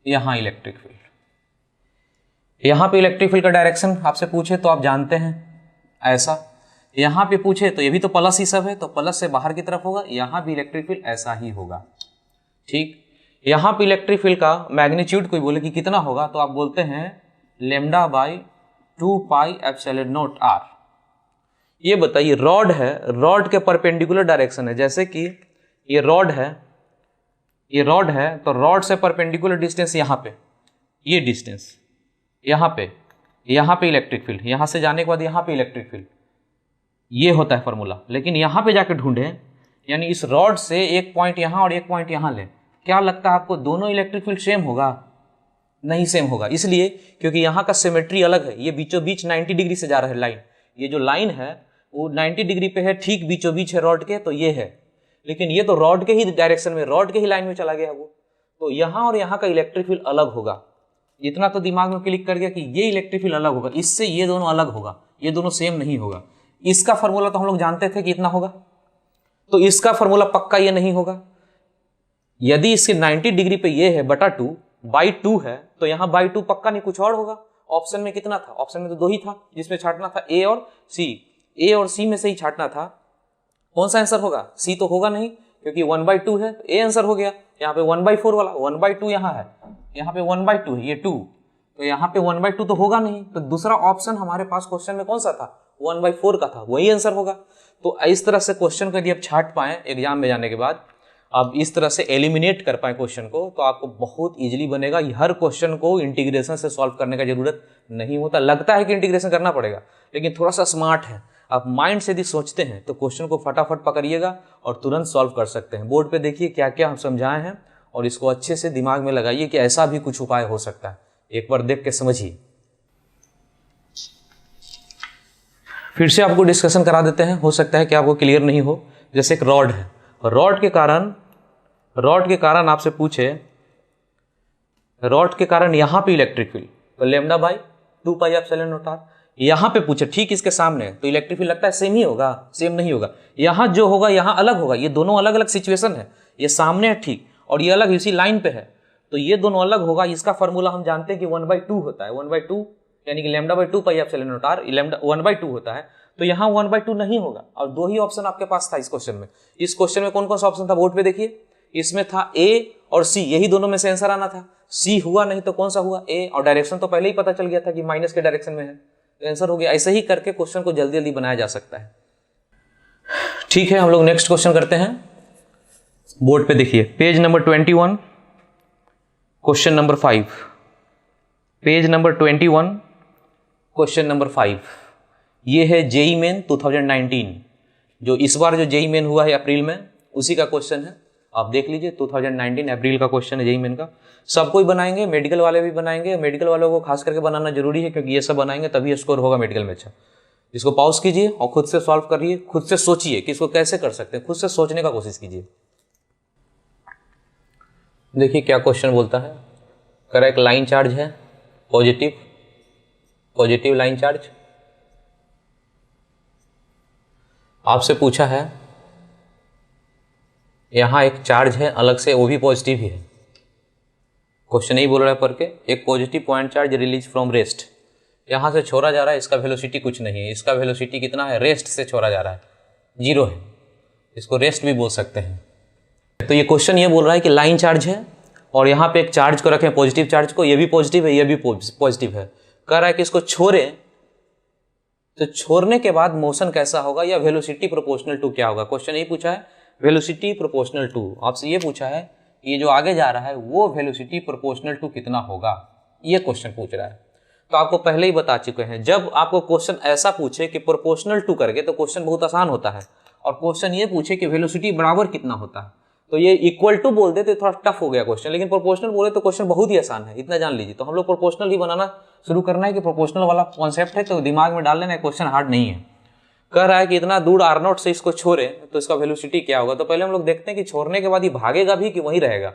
यहाँ इलेक्ट्रिक फील्ड, यहाँ पे इलेक्ट्रिक फील्ड का डायरेक्शन आपसे पूछे तो आप जानते हैं ऐसा, यहाँ पे पूछे तो ये भी तो प्लस ही सब है, तो प्लस से बाहर की तरफ होगा, यहाँ भी इलेक्ट्रिक फील्ड ऐसा ही होगा। ठीक, यहाँ पे इलेक्ट्रिक फील्ड का मैग्नीट्यूड कोई बोले कि कितना होगा, तो आप बोलते हैं λ/2πε0r। ये बताइए, रॉड है, रॉड के परपेंडिकुलर डायरेक्शन है, जैसे कि ये रॉड है, तो रॉड से परपेंडिकुलर डिस्टेंस यहाँ पे, ये डिस्टेंस यहाँ पे इलेक्ट्रिक फील्ड, यहाँ से जाने के बाद यहाँ पे इलेक्ट्रिक फील्ड, ये होता है फॉर्मूला। लेकिन यहाँ पे जाके ढूंढें, यानी इस रॉड से एक पॉइंट यहाँ और एक पॉइंट यहाँ लें, क्या लगता है आपको दोनों इलेक्ट्रिक फील्ड सेम होगा? नहीं सेम होगा, इसलिए क्योंकि यहाँ का सिमेट्री अलग है, ये बीचों बीच 90 डिग्री से जा रहा है लाइन, ये जो लाइन है वो 90 डिग्री पे है, ठीक बीचों बीच है रॉड के, तो ये है। लेकिन ये तो रॉड के ही डायरेक्शन में, रॉड के ही लाइन में चला गया वो, तो यहाँ और यहाँ का इलेक्ट्रिक फील्ड अलग होगा। इतना तो दिमाग में क्लिक कर गया कि ये इलेक्ट्रिक फील्ड अलग होगा, इससे ये दोनों अलग होगा, ये दोनों सेम नहीं होगा। इसका फॉर्मूला तो हम लोग जानते थे कि इतना होगा, तो इसका फॉर्मूला पक्का ये नहीं होगा। यदि इसके 90 डिग्री पे ये है /2 है, तो यहाँ /2 पक्का नहीं, कुछ और होगा। ऑप्शन में कितना था? ऑप्शन में तो 2 ही था जिसमें छांटना था, ए और सी में से ही छांटना था। कौन सा आंसर होगा? सी तो होगा नहीं, क्योंकि 1/2 है, तो ए आंसर हो गया। यहाँ पे 1/4 वाला, 1/2 यहाँ है, यहाँ पे 1/2 है, ये 2, तो यहाँ पे 1/2 तो होगा नहीं, तो दूसरा ऑप्शन हमारे पास क्वेश्चन में कौन सा था? 1/4 का था, वही आंसर होगा। तो इस तरह से क्वेश्चन को यदि आप छांट पाए एग्जाम में जाने के बाद, आप इस तरह से एलिमिनेट कर पाए क्वेश्चन को, तो आपको बहुत इजीली बनेगा। हर क्वेश्चन को इंटीग्रेशन से सॉल्व करने का जरूरत नहीं होता। लगता है कि इंटीग्रेशन करना पड़ेगा, लेकिन थोड़ा सा स्मार्ट है, आप माइंड से यदि सोचते हैं तो क्वेश्चन को फटाफट पकड़िएगा और तुरंत सॉल्व कर सकते हैं। बोर्ड पे देखिए क्या क्या हम समझाए हैं, और इसको अच्छे से दिमाग में लगाइए कि ऐसा भी कुछ उपाय हो सकता है। एक बार देख के समझिए। फिर से आपको डिस्कशन करा देते हैं, हो सकता है कि आपको क्लियर नहीं हो। जैसे एक रॉड है, रॉड के कारण रॉड के कारण आपसे पूछे, रॉड के कारण यहाँ पे इलेक्ट्रिक फील्ड, तो lambda by 2 pi epsilon nought r. यहाँ पे पूछे ठीक इसके सामने, तो इलेक्ट्रिक फील्ड लगता है सेम ही होगा, सेम नहीं होगा। यहाँ जो होगा यहाँ अलग होगा, ये दोनों अलग अलग सिचुएशन है, ये सामने है ठीक और ये अलग इसी लाइन पे है, तो ये दोनों अलग होगा। इसका फॉर्मूला हम जानते हैं कि 1/2 होता है, 1/2 यानी कि lambda by 2 pi epsilon nought r, lambda 1/2 होता है। तो यहाँ 1/2 नहीं होगा और दो ही ऑप्शन आपके पास था इस क्वेश्चन में। इस क्वेश्चन में कौन कौन सा ऑप्शन था बोर्ड पे देखिए, इसमें था ए और सी, यही दोनों में से आंसर आना था। सी हुआ नहीं तो कौन सा हुआ, ए, और डायरेक्शन तो पहले ही पता चल गया था कि माइनस के डायरेक्शन में है, तो आंसर हो गया। ऐसे ही करके क्वेश्चन को जल्दी जल्दी बनाया जा सकता है। ठीक है, हम लोग नेक्स्ट क्वेश्चन करते हैं। बोर्ड पे देखिए page number 21, question number 5, page number 21, question number 5। ये है जेई मेन 2019, जो इस बार जो जेई मेन हुआ है अप्रैल में, उसी का क्वेश्चन है। आप देख लीजिए 2019 अप्रैल का क्वेश्चन है जेई मेन का। सबको ही बनाएंगे, मेडिकल वाले भी बनाएंगे, मेडिकल वालों को खास करके बनाना जरूरी है क्योंकि ये सब बनाएंगे तभी स्कोर होगा मेडिकल में अच्छा। इसको पॉज कीजिए और खुद से सॉल्व करिए, खुद से सोचिए कि इसको कैसे कर सकते हैं, खुद से सोचने का कोशिश कीजिए। देखिए क्या क्वेश्चन बोलता है, कह एक लाइन चार्ज है, पॉजिटिव लाइन चार्ज। आपसे पूछा है यहाँ एक चार्ज है अलग से, वो भी पॉजिटिव ही है। क्वेश्चन ही बोल रहा है पढ़ के, एक positive point charge release from rest, यहाँ से छोड़ा जा रहा है, इसका वेलोसिटी कुछ नहीं है, इसका वेलोसिटी कितना है, रेस्ट से छोड़ा जा रहा है, 0 है, इसको रेस्ट भी बोल सकते हैं। तो ये क्वेश्चन ये बोल रहा है कि लाइन चार्ज है और यहाँ पे एक चार्ज को रखें, पॉजिटिव चार्ज को, ये भी पॉजिटिव है, ये भी पॉजिटिव है। कह रहा है कि इसको छोड़ें तो छोड़ने के बाद मोशन कैसा होगा या वेलोसिटी प्रोपोर्शनल टू क्या होगा। क्वेश्चन यही पूछा है, वेलोसिटी प्रोपोर्शनल टू। आपसे ये पूछा है ये जो आगे जा रहा है वो वेलोसिटी प्रोपोर्शनल टू कितना होगा, ये क्वेश्चन पूछ रहा है। तो आपको पहले ही बता चुके हैं, जब आपको क्वेश्चन ऐसा पूछे कि प्रोपोर्शनल टू करके तो क्वेश्चन बहुत आसान होता है, और क्वेश्चन ये पूछे कि वेलोसिटी बराबर कितना होता है तो ये इक्वल टू बोल दे तो थोड़ा टफ हो गया क्वेश्चन, लेकिन प्रोपोर्शनल बोले तो क्वेश्चन बहुत ही आसान है, इतना जान लीजिए। तो हम लोग प्रोपोर्शनल ही बनाना शुरू करना है कि प्रोपोर्शनल वाला कॉन्सेप्ट है तो दिमाग में डाल लेना है, क्वेश्चन हार्ड नहीं है। कह रहा है कि इतना दूर r0 से इसको छोड़े तो इसका वेलोसिटी क्या होगा। तो पहले हम लोग देखते हैं कि छोड़ने के बाद ये भागेगा भी कि वहीं रहेगा।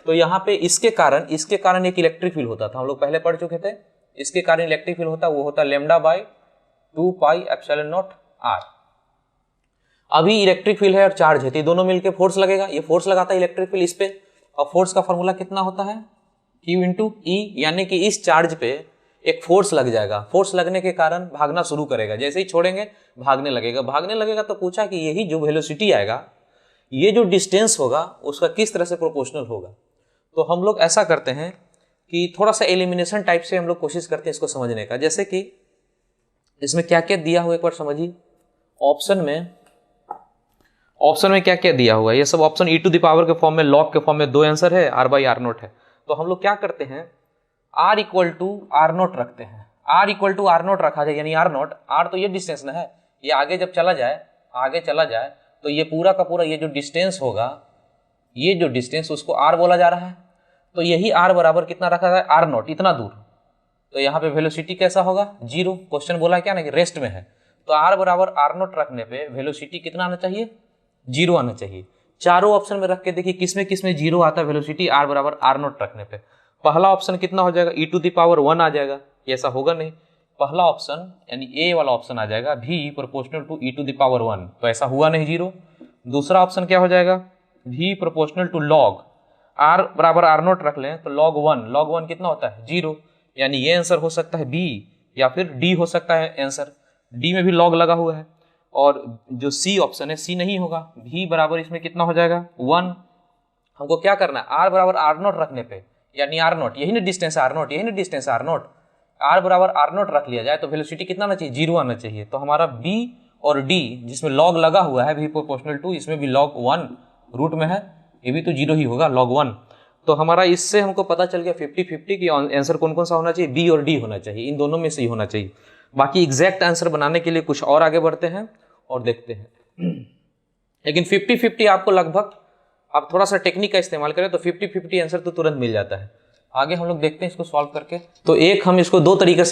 तो यहाँ पे इसके कारण एक इलेक्ट्रिक फील्ड होता था, हम लोग पहले पढ़ चुके थे। इसके कारण इलेक्ट्रिक फील्ड होता, वो होता lambda by 2 pi epsilon nought r. अभी इलेक्ट्रिक फील्ड है और चार्ज है तो दोनों मिलकर फोर्स लगेगा, ये फोर्स लगाता है इलेक्ट्रिक फील्ड इस पे, और फोर्स का फॉर्मूला कितना होता है Q इंटू E, यानी कि इस चार्ज पे एक फोर्स लग जाएगा। फोर्स लगने के कारण भागना शुरू करेगा, जैसे ही छोड़ेंगे भागने लगेगा। तो पूछा कि यही जो वेलोसिटी आएगा, ये जो डिस्टेंस होगा उसका किस तरह से प्रोपोर्शनल होगा। तो हम लोग ऐसा करते हैं कि थोड़ा सा एलिमिनेशन टाइप से हम लोग कोशिश करते हैं इसको समझने का। जैसे कि इसमें क्या क्या दिया हुआ एक बार समझिए। ऑप्शन में क्या क्या दिया हुआ है, ये सब option e to the power के फॉर्म में, लॉग के फॉर्म में, 2 आंसर है, r बाई r0 है। तो हम लोग क्या करते हैं, r इक्वल टू r0 रखते हैं। r इक्वल टू r0 रखा जाए, यानी r0, r तो ये डिस्टेंस ना है, ये आगे जब चला जाए तो ये पूरा का पूरा ये जो डिस्टेंस होगा, ये जो डिस्टेंस उसको r बोला जा रहा है। तो यही r बराबर कितना रखा जाए, r0, इतना दूर। तो यहाँ पे वेलोसिटी कैसा होगा, 0। क्वेश्चन बोला है क्या ना कि रेस्ट में है, तो r बराबर r0 रखने पे वेलोसिटी कितना आना चाहिए, 0 आना चाहिए। चारों ऑप्शन में रख के देखिए किसमें 0 आता है वेलोसिटी r बराबर r0 रखने पे। पहला ऑप्शन कितना हो जाएगा, e टू द पावर 1 आ जाएगा, ऐसा होगा नहीं। पहला ऑप्शन यानी ए वाला ऑप्शन आ जाएगा v proportional to e to the power 1, तो ऐसा हुआ नहीं, 0। दूसरा ऑप्शन क्या हो जाएगा, v proportional to log, r बराबर r0 रख लें तो log 1 कितना होता है, 0। यानी ये आंसर हो सकता है b या फिर d हो सकता है आंसर, d में भी log लगा हुआ है। और जो सी ऑप्शन है, सी नहीं होगा, v बराबर इसमें कितना हो जाएगा, 1। हमको क्या करना है, r बराबर r0 रखने पे, यानी r0 यही ना डिस्टेंस r0, r बराबर r0 रख लिया जाए तो वेलोसिटी कितना आना चाहिए, 0 आना चाहिए। तो हमारा b और d जिसमें log लगा हुआ है v प्रोपोर्शनल टू, इसमें भी log 1 रूट में है, ये भी तो 0 ही होगा, log 1। तो हमारा इससे हमको पता चल गया 50-50 कि आंसर कौन कौन सा होना चाहिए, b और d होना चाहिए, इन दोनों में से ही होना चाहिए। बाकी एग्जैक्ट आंसर बनाने के लिए कुछ और आगे बढ़ते हैं और देखते हैं। लेकिन 50-50 आपको लगभग, आप थोड़ा सा टेक्निक का इस्तेमाल करें तो 50-50 आंसर तो तुरंत मिल जाता है। आगे हम लोग देखते हैं इसको सॉल्व करके। तो एक हम इसको दो तरीके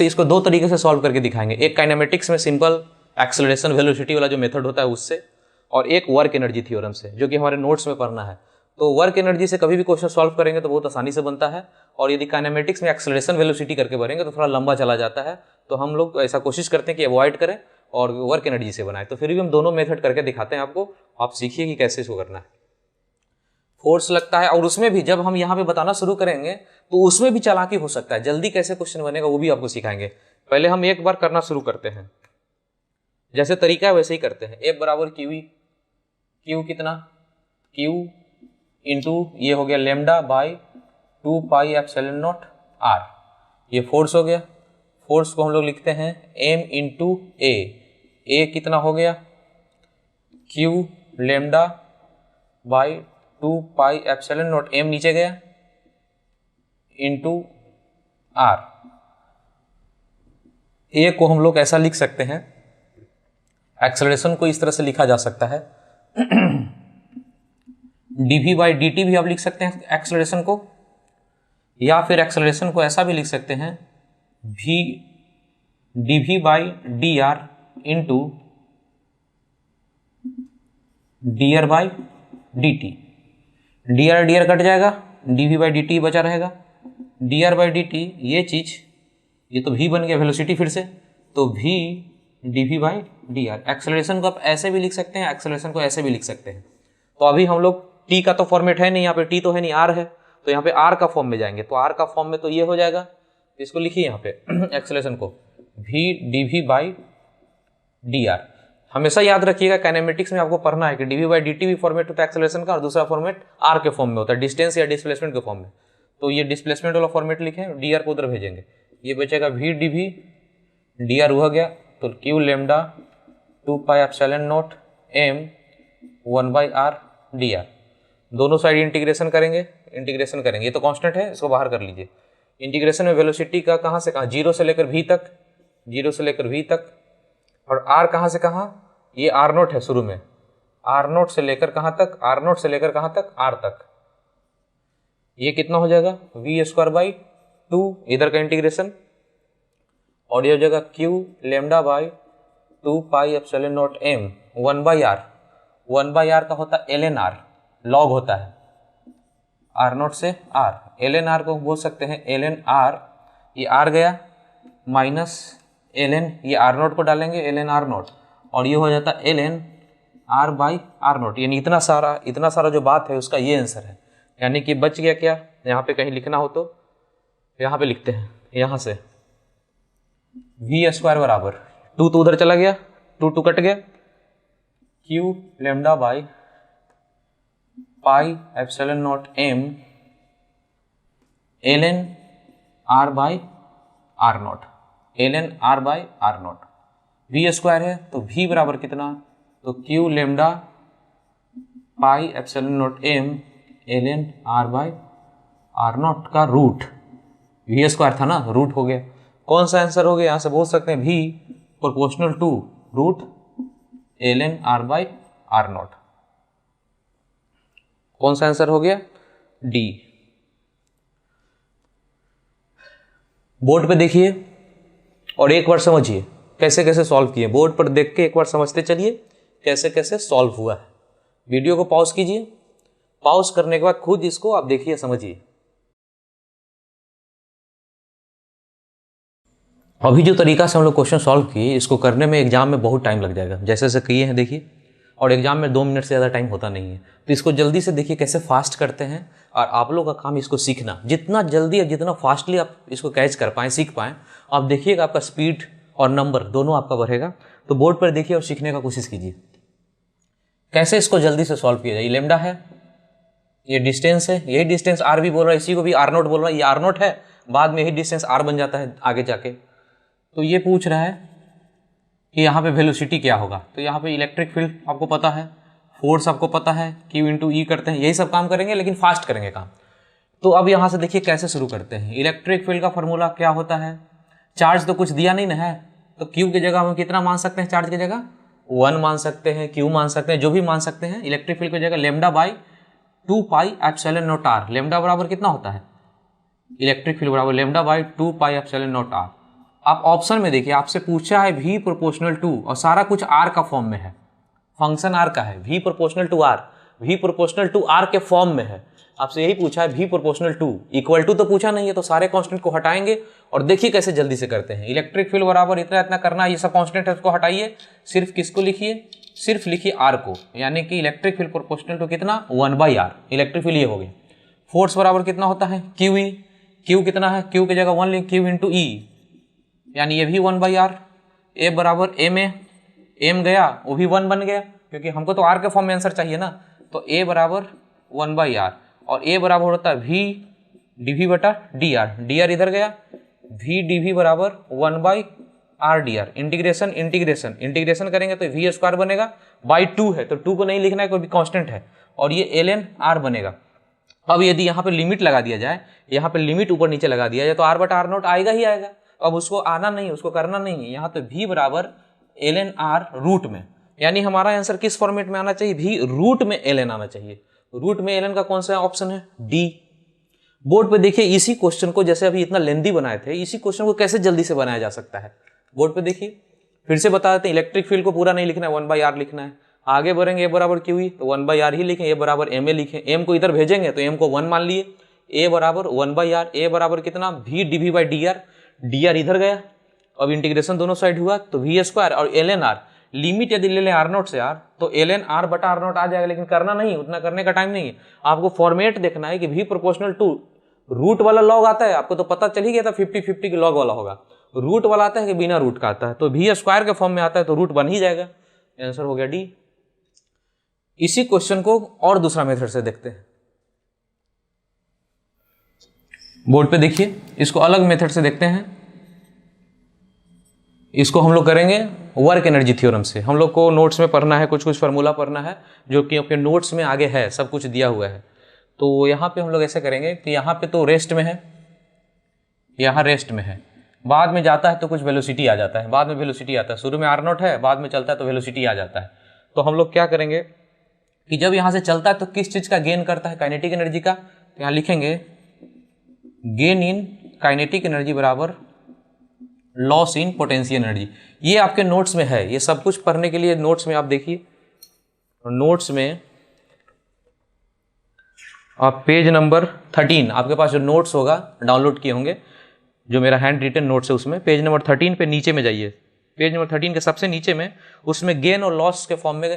से सॉल्व करके दिखाएंगे। एक काइनेमेटिक्स में सिंपल एक्सेलरेशन वेलोसिटी वाला जो मेथड होता है उससे, और एक वर्क एनर्जी थ्योरम से, जो कि हमारे नोट्स में पढ़ना है। तो वर्क एनर्जी से कभी भी क्वेश्चन सॉल्व करेंगे तो बहुत आसानी से बनता है, और यदि काइनेमेटिक्स में एक्सेलरेशन वेलोसिटी करके भरेंगे तो थोड़ा लंबा चला जाता है। तो हम लोग ऐसा कोशिश करते हैं कि अवॉइड करें और वर्क एनर्जी से बनाए। तो फिर भी हम दोनों मेथड करके दिखाते हैं आपको, आप सीखिए कि कैसे इसको करना है। फोर्स लगता है, और उसमें भी जब हम यहाँ पे बताना शुरू करेंगे तो उसमें भी चालाकी हो सकता है, जल्दी कैसे क्वेश्चन बनेगा वो भी आपको सिखाएंगे। पहले हम एक बार करना शुरू करते हैं, जैसे तरीका है वैसे ही करते हैं। F बराबर क्यू, क्यू कितना, क्यू इंटू ये हो गया lambda by 2 pi epsilon nought r, ये फोर्स हो गया। फोर्स को हम लोग लिखते हैं m इंटू ए कितना हो गया, Q lambda by 2 pi epsilon not, m नीचे गया, इंटू आर। ए को हम लोग ऐसा लिख सकते हैं, एक्सेलरेशन को इस तरह से लिखा जा सकता है dv बाई dt भी आप लिख सकते हैं एक्सेलरेशन को, या फिर एक्सेलरेशन को ऐसा भी लिख सकते हैं v dv by dr into dr by dt। dr cut जाएगा, dv बाई dt बचा रहेगा। dr बाई dt ये चीज, ये तो v बन गया वेलोसिटी फिर से, तो v dv by dr। Acceleration को आप ऐसे भी लिख सकते हैं, एक्सेलरेशन को ऐसे भी लिख सकते हैं। तो अभी हम लोग t का तो फॉर्मेट है नहीं, यहाँ पे t तो है नहीं, r है, तो यहाँ पे r का फॉर्म में जाएंगे। तो r का फॉर्म में तो ये हो जाएगा, इसको लिखिए यहाँ पे एक्सेलरेशन को v dv बाई dr। हमेशा याद रखिएगा काइनेमेटिक्स में आपको पढ़ना है कि dv बाई dt भी फॉर्मेट होता है एक्सेलरेशन का, और दूसरा फॉर्मेट r के फॉर्म में होता है, डिस्टेंस या डिस्प्लेसमेंट के फॉर्म में। तो ये डिस्प्लेसमेंट वाला फॉर्मेट लिखें, dr को उधर भेजेंगे, ये बचेगा v dv, dr हो गया तो q lambda 2 pi epsilon not m 1 by r dr। दोनों साइड इंटीग्रेशन करेंगे, ये तो कांस्टेंट है, इसको बाहर कर लीजिए। इंटीग्रेशन में वेलोसिटी का कहाँ से कहाँ, जीरो से लेकर v तक, और r कहाँ से कहाँ, ये r नोट है शुरू में, r नोट से लेकर कहाँ तक, r तक। ये कितना हो जाएगा, v स्क्वायर बाई 2 इधर का इंटीग्रेशन, और ये हो जाएगा q lambda by 2 pi epsilon not m 1 by r का होता है ln r, लॉग होता है r नोट से r, ln r को बोल सकते हैं ln r, ये r गया माइनस ln, ये r नोट को डालेंगे ln r नोट, और ये हो जाता है ln r by r note. यानी इतना सारा जो बात है उसका ये आंसर है। यानी कि बच गया क्या, यहाँ पे कहीं लिखना हो तो यहाँ पे लिखते हैं, यहाँ से v स्क्वायर बराबर 2 तो उधर चला गया, 2 कट गया, q lambda by pi epsilon not m ln r by r not, ln r by r not. v square है तो v बराबर कितना, तो q lambda pi epsilon not m ln r by r not का root, v square था ना, root हो गया। कौन सा आंसर हो गया, यहाँ से बोल सकते हैं v proportional to root ln r by r nought. कौन सा आंसर हो गया, डी। बोर्ड पे देखिए और एक बार समझिए कैसे कैसे सॉल्व किए, बोर्ड पर देख के एक बार समझते चलिए कैसे कैसे सॉल्व हुआ है। वीडियो को पॉज कीजिए, पॉज करने के बाद खुद इसको आप देखिए, समझिए। अभी जो तरीका से हम लोग क्वेश्चन सॉल्व किए, इसको करने में एग्जाम में बहुत टाइम लग जाएगा, जैसे जैसे किए हैं देखिए, और एग्जाम में 2 मिनट से ज़्यादा टाइम होता नहीं है। तो इसको जल्दी से देखिए कैसे फास्ट करते हैं, और आप लोग का काम इसको सीखना, जितना जल्दी और जितना फास्टली आप इसको कैच कर पाएँ, सीख पाएँ, आप देखिएगा आपका स्पीड और नंबर दोनों आपका बढ़ेगा। तो बोर्ड पर देखिए और सीखने का कोशिश कीजिए कैसे इसको जल्दी से सॉल्व किया जाए। ये लेमडा है, ये डिस्टेंस है, यही डिस्टेंस आर भी बोल रहा है, इसी को भी आर नोट बोल रहा है, ये आर नोट है, बाद में यही डिस्टेंस आर बन जाता है आगे जाके। तो ये पूछ रहा है कि यहाँ पे वेलोसिटी क्या होगा, तो यहाँ पे इलेक्ट्रिक फील्ड आपको पता है, फोर्स आपको पता है, Q इंटू ई करते हैं, यही सब काम करेंगे लेकिन फास्ट करेंगे काम। तो अब यहाँ से देखिए कैसे शुरू करते हैं। इलेक्ट्रिक फील्ड का फॉर्मूला क्या होता है, चार्ज तो कुछ दिया नहीं ना है, तो Q की जगह हम कितना मान सकते हैं, चार्ज की जगह 1 मान सकते हैं, Q मान सकते हैं, जो भी मान सकते हैं। इलेक्ट्रिक फील्ड की जगह lambda by 2 pi epsilon nought r, lambda बराबर कितना होता है, इलेक्ट्रिक फील्ड बराबर lambda by 2 pi epsilon nought r. आप ऑप्शन में देखिए, आपसे पूछा है v प्रोपोर्शनल टू, और सारा कुछ r का फॉर्म में है, फंक्शन r का है, v proportional to r, v proportional to r के फॉर्म में है, आपसे यही पूछा है v proportional to, equal to तो पूछा नहीं है, तो सारे कांस्टेंट को हटाएंगे और देखिए कैसे जल्दी से करते हैं। इलेक्ट्रिक फील्ड बराबर इतना इतना करना है, ये सब कांस्टेंट है उसको हटाइए, सिर्फ किसको लिखिए, सिर्फ लिखिए r को, यानी कि इलेक्ट्रिक फील्ड प्रोपोर्शनल टू कितना 1/r, इलेक्ट्रिक फील्ड ये हो गया। फोर्स बराबर कितना होता है QE, Q कितना है, Q की जगह 1 लिख, Q इंटू E, यानी ये भी 1/r। A बराबर m गया, वो भी 1 बन गया, क्योंकि हमको तो r के फॉर्म में आंसर चाहिए ना, तो A बराबर 1/r और A बराबर होता है v dv बटा dr, dr इधर गया, v dv बराबर 1/r dr। Integration integration integration करेंगे तो v स्क्वायर बनेगा, बाई 2 है तो 2 को नहीं लिखना है, कोई भी कांस्टेंट है, और ये ln r बनेगा। अब यदि यहाँ पे लिमिट लगा दिया जाए, यहाँ पे लिमिट ऊपर नीचे लगा दिया जाए तो r बटा r नॉट आएगा ही आएगा। अब उसको आना नहीं, उसको करना नहीं है, यहाँ तो v बराबर ln r रूट में, यानी हमारा आंसर किस फॉर्मेट में आना चाहिए, v रूट में ln आना चाहिए। रूट में ln का कौन सा ऑप्शन है, डी। बोर्ड पे देखिए इसी क्वेश्चन को, जैसे अभी इतना लेंदी बनाए थे, इसी क्वेश्चन को कैसे जल्दी से बनाया जा सकता है। बोर्ड पे देखिए, फिर से बता देते हैं, इलेक्ट्रिक फील्ड को पूरा नहीं लिखना है, 1/r लिखना है। आगे बढ़ेंगे, a बराबर QE तो 1/r ही लिखें, a बराबर ma लिखें, m को इधर भेजेंगे तो m को 1 मान लिए, a बराबर 1/r, a बराबर कितना v dv by dr, dr इधर गया, अब इंटीग्रेशन दोनों साइड हुआ तो v स्क्वायर और ln r, लिमिट यदि ले लें r नॉट से r तो ln r बटा r नॉट आ जाएगा, लेकिन करना नहीं, उतना करने का टाइम नहीं है, आपको फॉर्मेट देखना है कि v प्रोपोर्शनल टू रूट वाला लॉग आता है, आपको तो पता चल ही गया था 50-50 के लॉग वाला होगा, रूट वाला आता है कि बिना रूट का आता है, तो v स्क्वायर के फॉर्म में आता है तो रूट बन ही जाएगा, आंसर हो गया डी। इसी क्वेश्चन को और दूसरा मेथड से देखते हैं। बोर्ड पे देखिए, इसको अलग मेथड से देखते हैं। इसको हम लोग करेंगे वर्क एनर्जी थ्योरम से। हम लोग को नोट्स में पढ़ना है, कुछ कुछ फार्मूला पढ़ना है जो कि आपके नोट्स में आगे है, सब कुछ दिया हुआ है। तो यहाँ पे हम लोग ऐसे करेंगे कि यहाँ पे तो रेस्ट में है, यहाँ रेस्ट में है, बाद में जाता है तो कुछ वेलोसिटी आ जाता है, बाद में वेलोसिटी आता है, शुरू में r नॉट है, बाद में चलता है तो वेलोसिटी आ जाता है। तो हम लोग क्या करेंगे कि जब यहाँ से चलता है तो किस चीज़ का गेन करता है, काइनेटिक एनर्जी का, तो यहाँ लिखेंगे गेन इन काइनेटिक एनर्जी बराबर लॉस इन पोटेंशियल एनर्जी। ये आपके नोट्स में है, ये सब कुछ पढ़ने के लिए नोट्स में आप देखिए, नोट्स में आप पेज नंबर 13, आपके पास जो नोट्स होगा डाउनलोड किए होंगे, जो मेरा हैंड रिटन नोट्स है उसमें पेज नंबर 13 पे नीचे में जाइए, पेज नंबर 13 के सबसे नीचे में, उसमें गेन और लॉस के फॉर्म में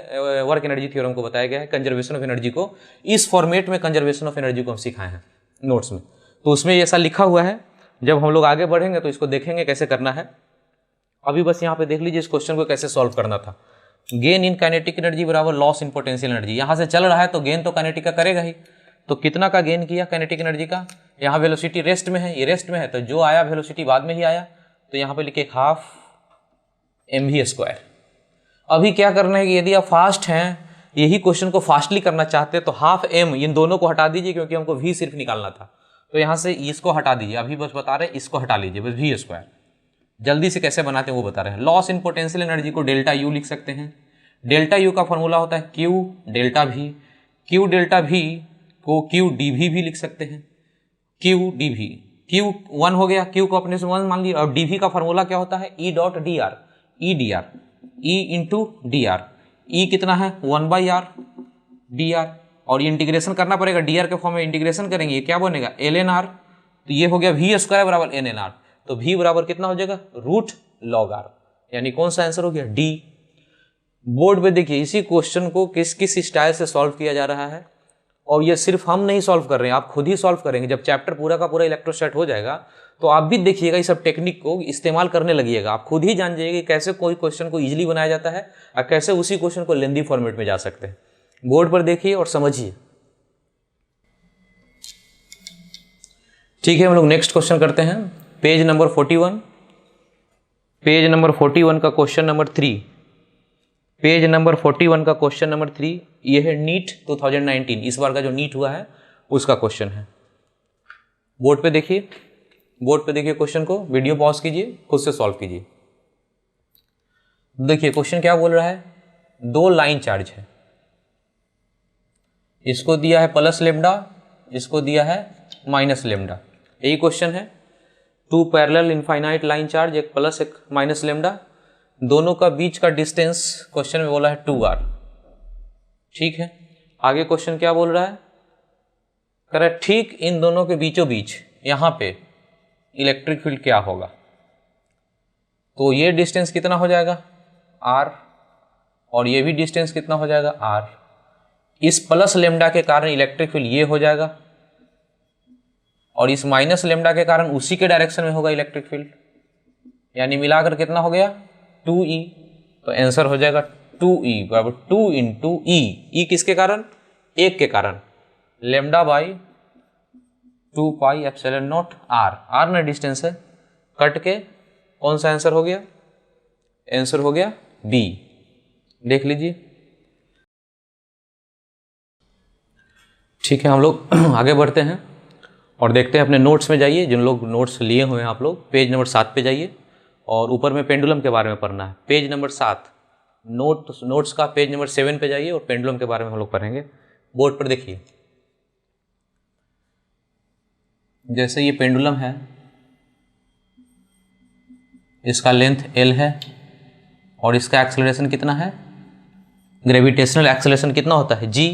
वर्क एनर्जी थ्योरम को बताया गया है, कंजर्वेशन ऑफ एनर्जी को, इस फॉर्मेट में कंजर्वेशन ऑफ एनर्जी को हम सिखाए हैं नोट्स में। तो उसमें ऐसा लिखा हुआ है, जब हम लोग आगे बढ़ेंगे तो इसको देखेंगे कैसे करना है। अभी बस यहाँ पे देख लीजिए इस क्वेश्चन को कैसे सॉल्व करना था। गेन इन काइनेटिक एनर्जी बराबर लॉस इन पोटेंशियल एनर्जी, यहाँ से चल रहा है तो गेन तो काइनेटिक का करेगा ही, तो कितना का गेन किया काइनेटिक एनर्जी का, यहाँ वेलोसिटी रेस्ट में है, ये रेस्ट में है तो जो आया वेलोसिटी बाद में ही आया, तो यहाँ पे लिखे हाफ mv स्क्वायर। अभी क्या करना है कि यदि आप फास्ट हैं, यही क्वेश्चन को फास्टली करना चाहते हैं तो हाफ m इन दोनों को हटा दीजिए, क्योंकि हमको v सिर्फ निकालना था, तो यहाँ से इसको हटा दीजिए, अभी बस बता रहे हैं इसको हटा लीजिए, बस v स्क्वायर। जल्दी से कैसे बनाते हैं वो बता रहे हैं। लॉस इन पोटेंशियल एनर्जी को डेल्टा यू लिख सकते हैं, डेल्टा यू का फॉर्मूला होता है q delta v, q delta v को q dv भी लिख सकते हैं, q dv, q 1 हो गया, q को अपने से 1 मान लिया, और dv का फॉर्मूला क्या होता है e dot dr, e dr, e into dr, e कितना है 1/r dr, और ये इंटीग्रेशन करना पड़ेगा, dr के फॉर्म में इंटीग्रेशन करेंगे, ये क्या बनेगा ln r, तो ये हो गया v स्क्वायर बराबर ln r, तो v बराबर कितना हो जाएगा रूट लॉग r, यानी कौन सा आंसर हो गया डी। बोर्ड पे देखिए इसी क्वेश्चन को किस किस स्टाइल से सॉल्व किया जा रहा है, और ये सिर्फ हम नहीं सॉल्व कर रहे हैं, आप खुद ही सॉल्व करेंगे। जब चैप्टर पूरा का पूरा इलेक्ट्रोस्टैट हो जाएगा तो आप भी देखिएगा, इस सब टेक्निक को इस्तेमाल करने लगिएगा, आप खुद ही जान जाइएगा कैसे कोई क्वेश्चन को इजीली बनाया जाता है और कैसे उसी क्वेश्चन को लेंदी फॉर्मेट में जा सकते हैं। बोर्ड पर देखिए और समझिए। ठीक है, हम लोग नेक्स्ट क्वेश्चन करते हैं, पेज नंबर 41, पेज नंबर 41 का क्वेश्चन नंबर 3, पेज नंबर 41 का क्वेश्चन नंबर 3, ये है नीट 2019, इस बार का जो नीट हुआ है उसका क्वेश्चन है। बोर्ड पे देखिए, बोर्ड पे देखिए क्वेश्चन को, वीडियो पॉज कीजिए, खुद से सॉल्व कीजिए। देखिए क्वेश्चन क्या बोल रहा है, 2 लाइन चार्ज है, इसको दिया है प्लस लेमडा, इसको दिया है माइनस लेमडा, यही क्वेश्चन है। 2 पैरेलल इनफाइनाइट लाइन चार्ज, एक प्लस एक माइनस लेमडा, दोनों का बीच का डिस्टेंस क्वेश्चन में बोला है 2r। ठीक है, आगे क्वेश्चन क्या बोल रहा है, कह रहा है ठीक इन दोनों के बीचों बीच यहाँ पे इलेक्ट्रिक फील्ड क्या होगा। तो ये डिस्टेंस कितना हो जाएगा r, और ये भी डिस्टेंस कितना हो जाएगा r। इस प्लस लेमडा के कारण इलेक्ट्रिक फील्ड ये हो जाएगा, और इस माइनस लेमडा के कारण उसी के डायरेक्शन में होगा इलेक्ट्रिक फील्ड, यानी मिलाकर कितना हो गया 2E। तो आंसर हो जाएगा 2E बराबर 2 इंटू ई। ई किसके कारण, एक के कारण, lambda by 2 pi epsilon nought r. R ना डिस्टेंस है, कट के कौन सा आंसर हो गया, आंसर हो गया बी। देख लीजिए। ठीक है, हम लोग आगे बढ़ते हैं और देखते हैं। अपने नोट्स में जाइए, जिन लोग नोट्स लिए हुए हैं आप लोग पेज नंबर 7 पे जाइए, और ऊपर में पेंडुलम के बारे में पढ़ना है। पेज नंबर 7 नोट्स का पेज नंबर 7 पे जाइए और पेंडुलम के बारे में हम लोग पढ़ेंगे। बोर्ड पर देखिए, जैसे ये पेंडुलम है, इसका लेंथ L है और इसका एक्सेलरेशन कितना है, ग्रेविटेशनल एक्सेलरेशन कितना होता है G।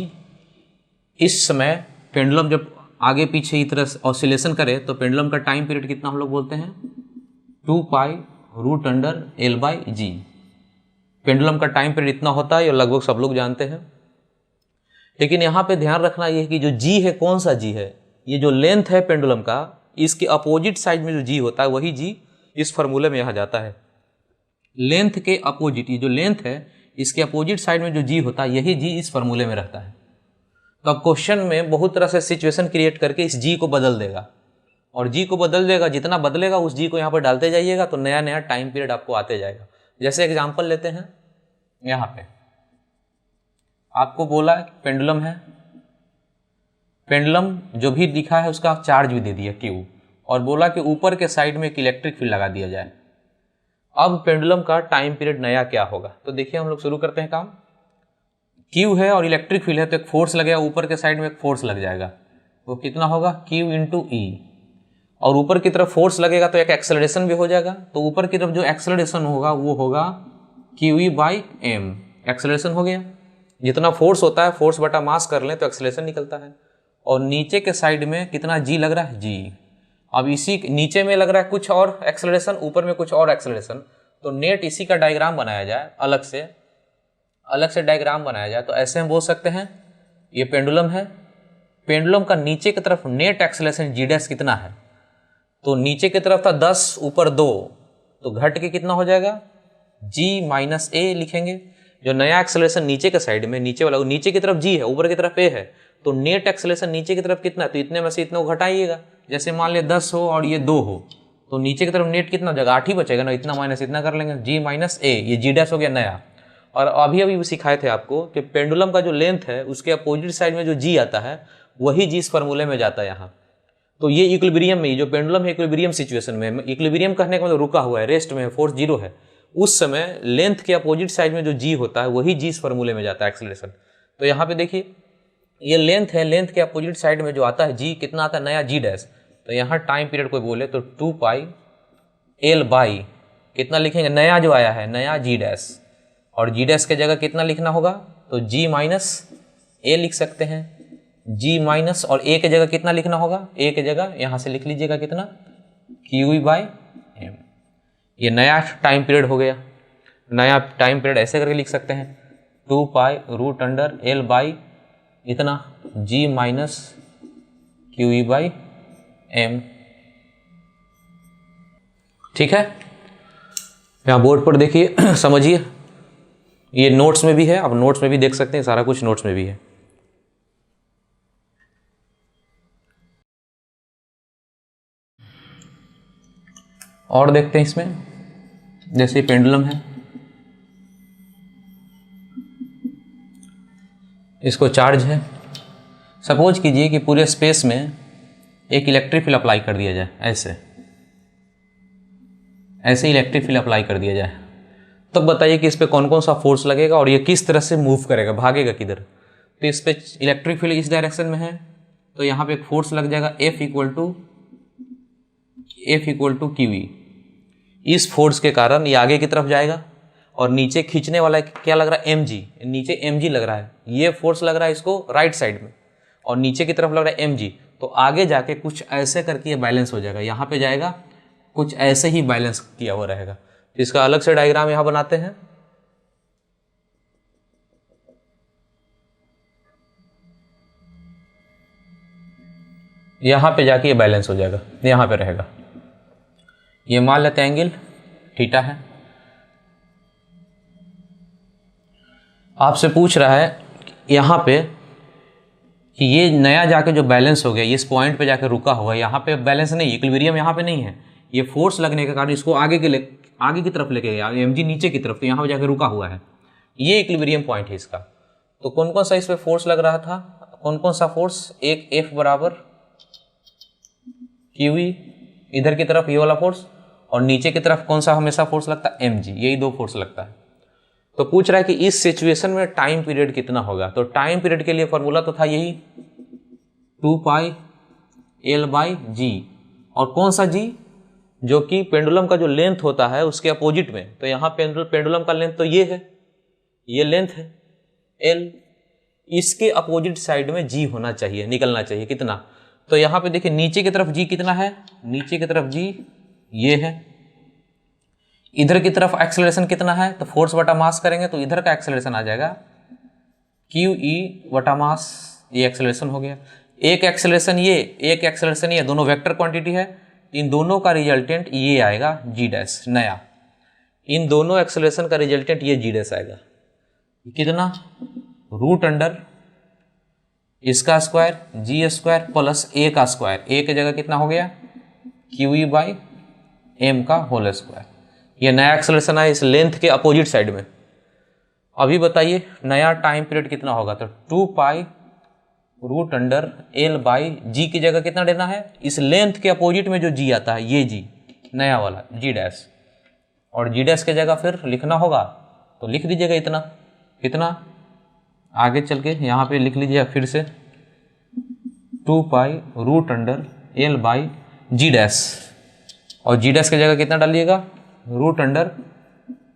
इस समय पेंडुलम जब आगे पीछे की तरह ऑसिलेशन करे तो पेंडुलम का टाइम पीरियड कितना हम लोग बोलते हैं 2 pi root under L by g. Pendulum का टाइम पीरियड इतना होता है, ये लगभग सब लोग जानते हैं। लेकिन यहाँ पे ध्यान रखना ये है कि जो G है कौन सा G है, ये जो लेंथ है पेंडुलम का, इसके अपोजिट साइड में जो G होता है वही G इस फॉर्मूले में यहाँ जाता है। लेंथ के अपोजिट, ये जो लेंथ है इसके अपोजिट साइड में जो G होता है यही G इस फॉर्मूले में रहता है। तो अब क्वेश्चन में बहुत तरह से सिचुएशन क्रिएट करके इस G को बदल देगा, और G को बदल देगा, जितना बदलेगा उस G को यहाँ पर डालते जाइएगा तो नया नया टाइम पीरियड आपको आते जाएगा। जैसे एग्जाम्पल लेते हैं, यहाँ पे आपको बोला है पेंडुलम है, पेंडुलम जो भी दिखा है उसका चार्ज भी दे दिया Q, और बोला कि ऊपर के साइड में एक इलेक्ट्रिक फील्ड लगा दिया जाए। अब पेंडुलम का टाइम पीरियड नया क्या होगा, तो देखिए हम लोग शुरू करते हैं काम। Q है और इलेक्ट्रिक फील्ड है तो एक फोर्स लगेगा, ऊपर के साइड में एक फोर्स लग जाएगा, तो कितना होगा Q इंटू ई। और ऊपर की तरफ फोर्स लगेगा तो एक एक्सेलरेशन भी हो जाएगा, तो ऊपर की तरफ जो एक्सेलरेशन होगा वो होगा QE बाई एम। एक्सेलरेशन हो गया, जितना फोर्स होता है फोर्स बटा मास कर लें तो एक्सेलरेशन निकलता है। और नीचे के साइड में कितना G लग रहा है, G। अब इसी नीचे में लग रहा है कुछ और एक्सेलरेशन, ऊपर में कुछ और एक्सेलरेशन, तो नेट इसी का डायग्राम बनाया जाए, अलग से डायग्राम बनाया जाए। तो ऐसे हम बोल सकते हैं, ये पेंडुलम है, पेंडुलम का नीचे की तरफ नेट एक्सेलरेशन G डैश कितना है, तो नीचे की तरफ था 10 ऊपर 2, तो घट के कितना हो जाएगा G माइनस ए लिखेंगे। जो नया एक्सेलरेशन नीचे के साइड में, नीचे वाला, नीचे की तरफ G है, ऊपर की तरफ A है, तो नेट एक्सेलरेशन नीचे की तरफ कितना है, तो इतने में से इतना घटाइएगा। जैसे मान लिया 10 हो और ये 2 हो, तो नीचे की तरफ नेट कितना हो जाएगा, 8 ही बचेगा ना, इतना माइनस इतना कर लेंगे, G माइनस ए, ये G डैश हो गया नया। और अभी सिखाए थे आपको कि पेंडुलम का जो लेंथ है उसके अपोजिट साइड में जो G आता है वही G इस फॉर्मूले में जाता है यहाँ। तो ये इक्विलिब्रियम में, जो पेंडुलम है इक्विलिब्रियम सिचुएशन में, इक्विलिब्रियम कहने का मतलब रुका हुआ है, रेस्ट में है, फोर्स 0 है, उस समय लेंथ के अपोजिट साइड में जो G होता है वही G इस फॉर्मूले में जाता है, एक्सेलरेशन। तो यहाँ पे देखिए ये लेंथ है, लेंथ के अपोजिट साइड में जो आता है G कितना आता है नया G डैश, तो यहाँ टाइम पीरियड कोई बोले तो 2 पाई L बाई कितना लिखेंगे, नया जो आया है नया G डैश, और G डैश के जगह कितना लिखना होगा, तो G माइनस ए लिख सकते हैं, G माइनस, और A के जगह कितना लिखना होगा, A के जगह यहाँ से लिख लीजिएगा कितना QE बाई एम। ये नया टाइम पीरियड हो गया। नया टाइम पीरियड ऐसे करके लिख सकते हैं 2 pi root under L by इतना G minus QE by m. ठीक है, यहाँ बोर्ड पर देखिए समझिए, ये नोट्स में भी है, आप नोट्स में भी देख सकते हैं, सारा कुछ नोट्स में भी है। और देखते हैं इसमें, जैसे पेंडुलम है, इसको चार्ज है, सपोज कीजिए कि पूरे स्पेस में एक इलेक्ट्रिक फील्ड अप्लाई कर दिया जाए, ऐसे इलेक्ट्रिक फील्ड अप्लाई कर दिया जाए, तब बताइए कि इस पर कौन कौन सा फोर्स लगेगा और ये किस तरह से मूव करेगा, भागेगा किधर। तो इस पर इलेक्ट्रिक फील्ड इस डायरेक्शन में है, तो यहाँ पे एक फोर्स लग जाएगा F इक्वल टू QE। इस फोर्स के कारण ये आगे की तरफ जाएगा और नीचे खींचने वाला क्या लग रहा है, एम जी, नीचे एम जी लग रहा है, ये फोर्स लग रहा है इसको राइट साइड में और नीचे की तरफ लग रहा है एम जी। तो आगे जाके कुछ ऐसे करके ये बैलेंस हो जाएगा, यहाँ पे जाएगा कुछ ऐसे ही बैलेंस किया हुआ रहेगा। तो इसका अलग से डायग्राम यहाँ बनाते हैं। यहाँ पे जाके ये बैलेंस हो जाएगा, यहाँ पे रहेगा। ये मान लेते हैं एंगल थीटा है। आपसे पूछ रहा है यहाँ पे कि ये नया जाके जो बैलेंस हो गया, ये इस पॉइंट पे जाके रुका हुआ है, यहाँ पे बैलेंस नहीं, इक्विलिब्रियम यहाँ पे नहीं है, ये फोर्स लगने के कारण इसको आगे की तरफ लेके गया, एम जी नीचे की तरफ, तो यहाँ पे जाके रुका हुआ है, ये इक्विलिब्रियम पॉइंट है इसका। तो कौन कौन सा इस पे फोर्स लग रहा था, कौन कौन सा फोर्स, एक एफ बराबर क्यू ई इधर की तरफ ये वाला फोर्स, और नीचे की तरफ कौन सा हमेशा फोर्स लगता है, एम जी, यही दो फोर्स लगता है। तो पूछ रहा है कि इस सिचुएशन में टाइम पीरियड कितना होगा। तो टाइम पीरियड के लिए फॉर्मूला तो था यही 2 पाई एल बाई जी, और कौन सा जी, जो कि पेंडुलम का जो लेंथ होता है उसके अपोजिट में। तो यहाँ पेंडुलम का लेंथ तो ये है, ये लेंथ है एल, इसके अपोजिट साइड में जी होना चाहिए, निकलना चाहिए कितना। तो यहाँ पे देखिए नीचे की तरफ जी कितना है, नीचे की तरफ जी ये है, इधर की तरफ एक्सेलरेशन कितना है, तो फोर्स बटा मास करेंगे तो इधर का एक्सेलरेशन आ जाएगा क्यू ई बटा मास, ये एक्सेलरेशन हो गया। एक एक्सेलरेशन ये, एक एक्सेलरेशन ये, दोनों वेक्टर क्वांटिटी है, इन दोनों का रिजल्टेंट ये आएगा जी डैश नया, इन दोनों एक्सेलरेशन का रिजल्टेंट ये जी डैश आएगा कितना, रूट अंडर इसका स्क्वायर जी स्क्वायर प्लस ए का स्क्वायर, ए की जगह कितना हो गया क्यू ई बाई एम का होल स्क्वायर। ये नया एक्सेलरेशन है इस लेंथ के अपोजिट साइड में। अभी बताइए नया टाइम पीरियड कितना होगा, तो 2 pi root under L by G की जगह कितना लेना है, इस लेंथ के अपोजिट में जो जी आता है ये जी नया वाला जी डैश, और जी डैश की जगह फिर लिखना होगा तो लिख दीजिएगा इतना, कितना आगे चल के यहाँ पे लिख लीजिए फिर से 2 pi root under L by ji dash, और जी डैश की जगह कितना डालिएगा root under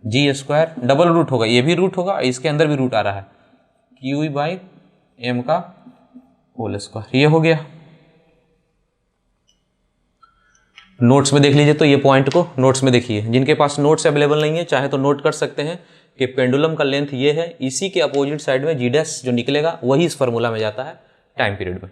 g square, double root होगा, ये भी रूट होगा, इसके अंदर भी रूट आ रहा है, क्यू ई बाई एम का होल स्क्वायर। ये हो गया। नोट्स में देख लीजिए, तो ये पॉइंट को नोट्स में देखिए, जिनके पास नोट्स अवेलेबल नहीं है चाहे तो नोट कर सकते हैं कि पेंडुलम का लेंथ ये है, इसी के अपोजिट साइड में जी डैश जो निकलेगा वही इस फॉर्मूला में जाता है टाइम पीरियड में।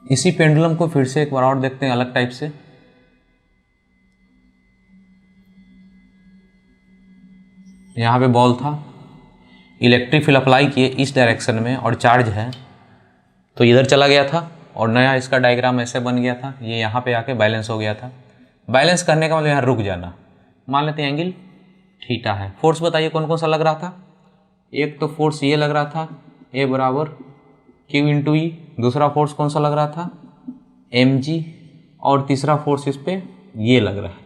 इसी पेंडुलम को फिर से एक बार और देखते हैं अलग टाइप से। यहाँ पे बॉल था, इलेक्ट्रिक फील्ड अप्लाई किए इस डायरेक्शन में और चार्ज है तो इधर चला गया था, और नया इसका डायग्राम ऐसे बन गया था, ये यहाँ पे आके बैलेंस हो गया था। बैलेंस करने का मतलब यहाँ रुक जाना। मान लेते हैं एंगल थीटा है। फोर्स बताइए कौन कौन सा लग रहा था, एक तो फोर्स ये लग रहा था ए बराबर क्यू इंटू ई, दूसरा फोर्स कौन सा लग रहा था एम जी, और तीसरा फोर्स इस पर ये लग रहा है,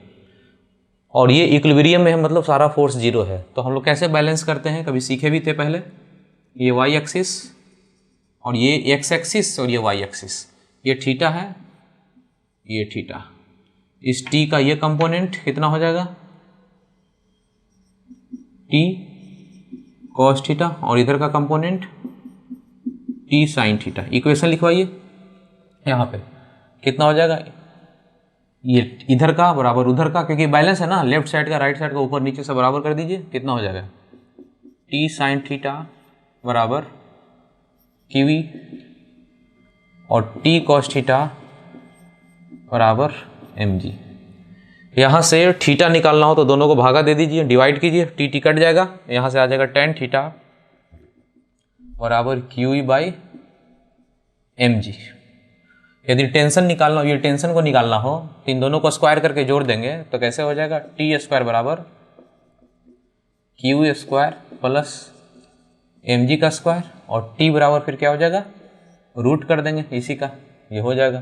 और ये इक्विलिब्रियम में है, मतलब सारा फोर्स जीरो है। तो हम लोग कैसे बैलेंस करते हैं, कभी सीखे भी थे पहले, ये वाई एक्सिस और ये एक्स एक्सिस और ये वाई एक्सिस, ये थीटा है, ये थीटा, इस टी का ये कंपोनेंट कितना हो जाएगा टी कॉस थीटा, और इधर का component T sine theta. Equation लिखवाइए यहाँ पे, कितना हो जाएगा, ये इधर का बराबर उधर का, क्योंकि बैलेंस है ना, लेफ्ट साइड का राइट साइड का ऊपर नीचे से बराबर कर दीजिए, कितना हो जाएगा टी साइन थीटा बराबर क्यू और टी कॉस थीटा बराबर एम जी। यहाँ से थीटा निकालना हो तो दोनों को भागा दे दीजिए, डिवाइड कीजिए, टी टी कट जाएगा, यहाँ से आ जाएगा टेन थीटा बराबर q E by m g. यदि टेंशन निकालना हो, ये टेंशन को निकालना हो तो इन दोनों को स्क्वायर करके जोड़ देंगे तो कैसे हो जाएगा टी स्क्वायर बराबर q square plus m g का स्क्वायर, और टी बराबर फिर क्या हो जाएगा रूट कर देंगे इसी का, ये हो जाएगा।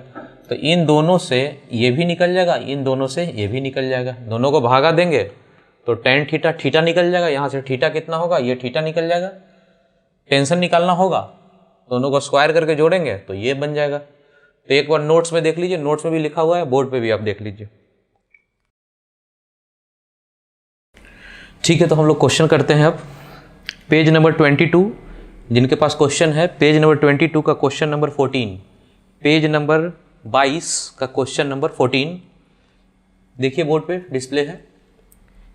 तो इन दोनों से ये भी निकल जाएगा, इन दोनों से ये भी निकल जाएगा, दोनों को भागा देंगे तो टेन थीटा थीटा निकल जाएगा, यहाँ से थीटा कितना होगा ये थीटा निकल जाएगा। टेंशन निकालना होगा दोनों को स्क्वायर करके जोड़ेंगे तो ये बन जाएगा। तो एक बार नोट्स में देख लीजिए, नोट्स में भी लिखा हुआ है, बोर्ड पे भी आप देख लीजिए। ठीक है, तो हम लोग क्वेश्चन करते हैं अब। पेज नंबर 22, जिनके पास क्वेश्चन है, पेज नंबर 22 का क्वेश्चन नंबर 14, पेज नंबर 22 का क्वेश्चन नंबर 14 देखिए, बोर्ड पे डिस्प्ले है।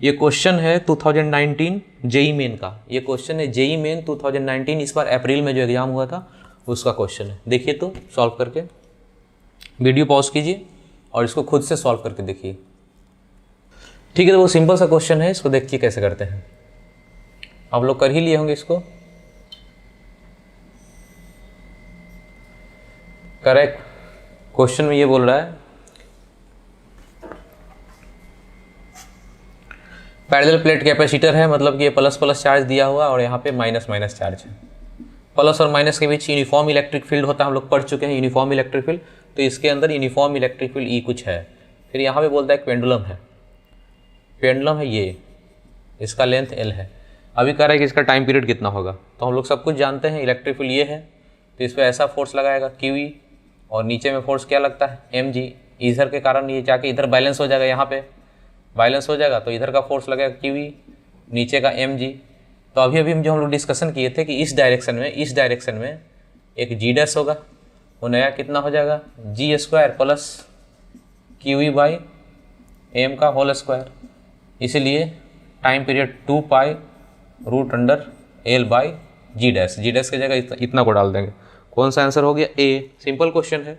ये क्वेश्चन है 2019 जेई मेन का। ये क्वेश्चन है जेई मेन 2019, इस बार अप्रैल में जो एग्जाम हुआ था उसका क्वेश्चन है। देखिए तो सॉल्व करके, वीडियो पॉज कीजिए और इसको खुद से सॉल्व करके देखिए। ठीक है, तो वो सिंपल सा क्वेश्चन है, इसको देखिए कैसे करते हैं। आप लोग कर ही लिए होंगे इसको। करेक्ट क्वेश्चन में ये बोल रहा है पैरेलल प्लेट कैपेसिटर है, मतलब कि ये प्लस प्लस चार्ज दिया हुआ और यहाँ पे माइनस माइनस चार्ज है। प्लस और माइनस के बीच यूनिफॉर्म इलेक्ट्रिक फील्ड होता है, हम लोग पढ़ चुके हैं यूनिफॉर्म इलेक्ट्रिक फील्ड। तो इसके अंदर यूनिफॉर्म इलेक्ट्रिक फील्ड ई कुछ है। फिर यहाँ पे बोलता है एक पेंडुलम है, पेंडुलम है ये, इसका लेंथ एल है। अभी कह रहा है कि इसका टाइम पीरियड कितना होगा। तो हम लोग सब कुछ जानते हैं, इलेक्ट्रिक फील्ड ये है, तो इस पर ऐसा फोर्स लगाएगा क्यू ई, और नीचे में फोर्स क्या लगता है एम जी। इधर के कारण ये जाके इधर बैलेंस हो जाएगा, यहाँ पे बैलेंस हो जाएगा, तो इधर का फोर्स लगेगा क्यू ई, नीचे का एम जी। तो अभी अभी जो हम लोग डिस्कशन किए थे कि इस डायरेक्शन में एक जी डैश होगा, वो नया कितना हो जाएगा G square plus Q E by M का होल स्क्वायर। इसीलिए time period 2 pi root under L by ji dash. G dash की जगह इतना को डाल देंगे। कौन सा आंसर हो गया ए। सिंपल क्वेश्चन है।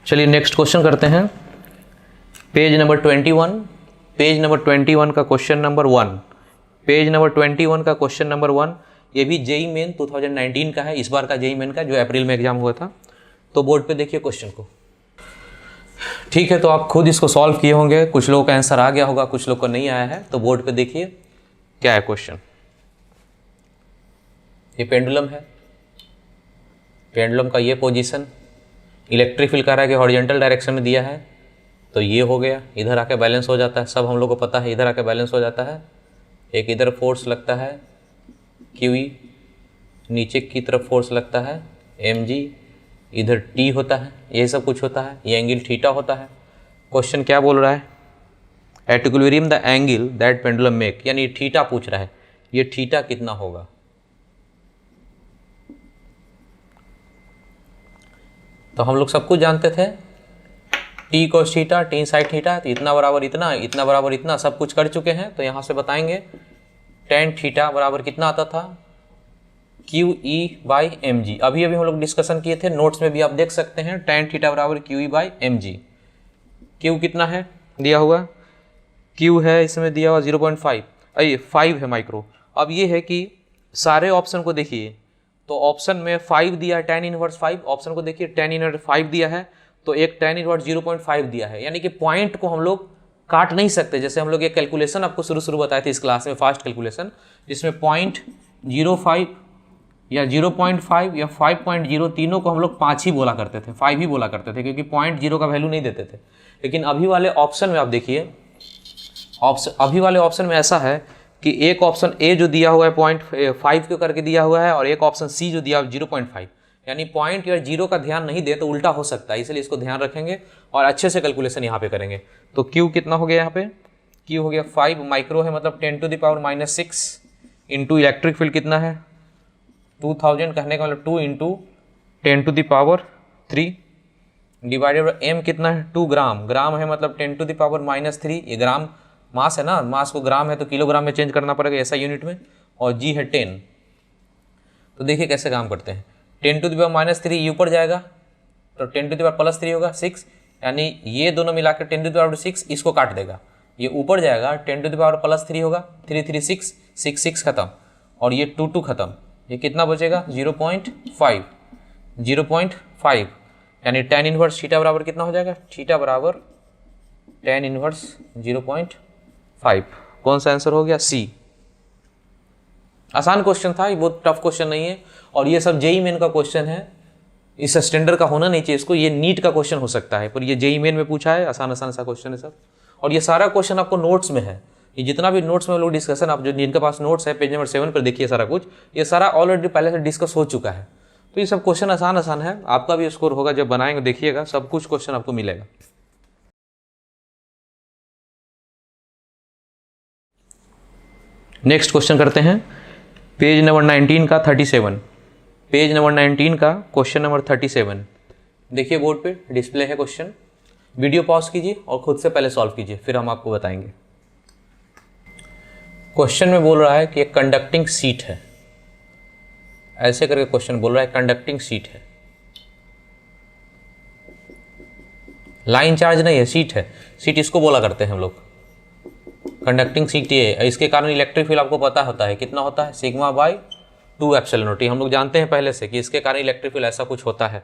चलिए नेक्स्ट क्वेश्चन करते हैं। पेज नंबर 21, पेज नंबर 21 का क्वेश्चन नंबर 1, पेज नंबर 21 का क्वेश्चन नंबर 1। ये भी जेई मेन 2019 का है, इस बार का जेई मेन का, जो अप्रैल में एग्जाम हुआ था। तो बोर्ड पे देखिए क्वेश्चन को। ठीक है, तो आप खुद इसको सॉल्व किए होंगे, कुछ लोगों का आंसर आ गया होगा, कुछ लोग को नहीं आया है। तो बोर्ड पे देखिए क्या है क्वेश्चन। ये पेंडुलम है, पेंडुलम का ये पोजीशन, इलेक्ट्रिक फील्ड कह रहा है कि हॉरिजॉन्टल डायरेक्शन में दिया है, तो ये हो गया, इधर आके बैलेंस हो जाता है, सब हम लोग को पता है, इधर आके बैलेंस हो जाता है। एक इधर फोर्स लगता है क्यू ई, नीचे की तरफ फोर्स लगता है एम जी, इधर टी होता है, ये सब कुछ होता है, ये एंगल थीटा होता है। क्वेश्चन क्या बोल रहा है, at equilibrium the angle that pendulum make, यानी थीटा पूछ रहा है, ये थीटा कितना होगा। तो हम लोग सब कुछ जानते थे, T cos theta, T sine theta, तो इतना बराबर इतना, इतना बराबर इतना, सब कुछ कर चुके हैं। तो यहाँ से बताएंगे टेन थीटा बराबर कितना आता था q E by m g. अभी अभी हम लोग डिस्कशन किए थे, नोट्स में भी आप देख सकते हैं, टेन थीटा बराबर q E by m g. Q कितना है दिया हुआ, क्यू है इसमें दिया हुआ 0.5, 5 है माइक्रो। अब ये है कि सारे ऑप्शन को देखिए, तो ऑप्शन में 5 दिया है, tan इनवर्स 5, ऑप्शन को देखिए tan इनवर्स 5 दिया है, तो एक tan इनवर्स 0.5 दिया है, यानी कि पॉइंट को हम लोग काट नहीं सकते। जैसे हम लोग एक कैलकुलेशन आपको शुरू बताए थे इस क्लास में, फास्ट कैलकुलेशन, जिसमें 0.05 या 0.5 या 5.0 तीनों को हम लोग 5 ही बोला करते थे, 5 ही बोला करते थे, क्योंकि 0.0 का वैल्यू नहीं देते थे। लेकिन अभी वाले ऑप्शन में आप देखिए, अभी वाले ऑप्शन में ऐसा है कि एक ऑप्शन ए जो दिया हुआ है 0.5 के करके दिया हुआ है, और एक ऑप्शन सी जो दिया हुआ है 0.5, यानी पॉइंट या जीरो का ध्यान नहीं दे तो उल्टा हो सकता है, इसलिए इसको ध्यान रखेंगे और अच्छे से कैलकुलेशन यहाँ पे करेंगे। तो Q कितना हो गया, यहाँ पे Q हो गया 5 माइक्रो है, मतलब 10⁻⁻6 इंटू इलेक्ट्रिक फील्ड कितना है 2000, कहने का मतलब 2 इंटू 10⁻3 डिवाइडेड बाई m कितना है 2 ग्राम, ग्राम है मतलब 10⁻3, ये ग्राम मास है ना, मास को ग्राम है तो किलोग्राम में चेंज करना पड़ेगा ऐसा यूनिट में, और g है 10। तो देखिए कैसे काम करते हैं, 10⁻³ ये ऊपर जाएगा तो 10⁻+3 होगा 6, यानी ये दोनों मिला के 10⁻6 इसको काट देगा, ये ऊपर जाएगा 10⁻+3 होगा, 3 3 6 6 6 खत्म, और ये 2 2 खत्म, ये कितना बचेगा 0.5, 0.5, यानी tan इनवर्स थीटा बराबर कितना हो जाएगा, थीटा बराबर tan इनवर्स 0.5। कौन सा आंसर हो गया सी। आसान क्वेश्चन था, ये बहुत टफ क्वेश्चन नहीं है, और ये सब जेई मेन का क्वेश्चन है, इस स्टैंडर्ड का होना नहीं चाहिए इसको, ये नीट का क्वेश्चन हो सकता है, पर ये जेई मेन में पूछा है, आसान आसान सा क्वेश्चन है सब। और ये सारा क्वेश्चन आपको नोट्स में है, ये जितना भी नोट्स में लोग डिस्कशन, आप जो जिनके पास नोट्स है पेज नंबर 7 पर देखिए, सारा कुछ ये सारा ऑलरेडी पहले से डिस्कस हो चुका है। तो ये सब क्वेश्चन आसान आसान है, आपका भी स्कोर होगा जब बनाएंगे, देखिएगा सब कुछ क्वेश्चन आपको मिलेगा। नेक्स्ट क्वेश्चन करते हैं पेज नंबर 19 का 37, पेज नंबर 19 का क्वेश्चन नंबर 37। देखिए बोर्ड पे डिस्प्ले है क्वेश्चन, वीडियो पॉज कीजिए और खुद से पहले सॉल्व कीजिए, फिर हम आपको बताएंगे। क्वेश्चन में बोल रहा है कि एक कंडक्टिंग सीट है, ऐसे करके क्वेश्चन बोल रहा है कंडक्टिंग सीट है, लाइन चार्ज नहीं है, सीट है, सीट इसको बोला करते हैं हम लोग। कंडक्टिंग सीट ये, इसके कारण इलेक्ट्रिक फील्ड आपको पता होता है कितना होता है, सिग्मा बाई 2 एप्सिलॉन नॉट। हम लोग जानते हैं पहले से कि इसके कारण इलेक्ट्रिक फील्ड ऐसा कुछ होता है,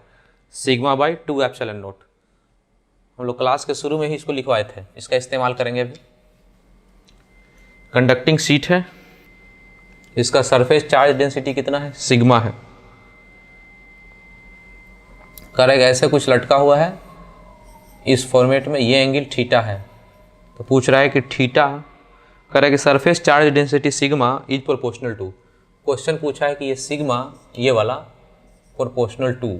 सिग्मा बाई 2 एप्सिलॉन नॉट। हम लोग क्लास के शुरू में ही इसको लिखवाए थे, इसका इस्तेमाल करेंगे अभी। कंडक्टिंग सीट है, इसका सरफेस चार्ज डेंसिटी कितना है, सिग्मा है। करेगा ऐसे कुछ लटका हुआ है इस फॉर्मेट में, ये एंगल थीटा है, तो पूछ रहा है कि थीटा करेगा surface charge density sigma is proportional to. Question पूछा है कि ये सिग्मा ये वाला प्रोपोर्शनल टू।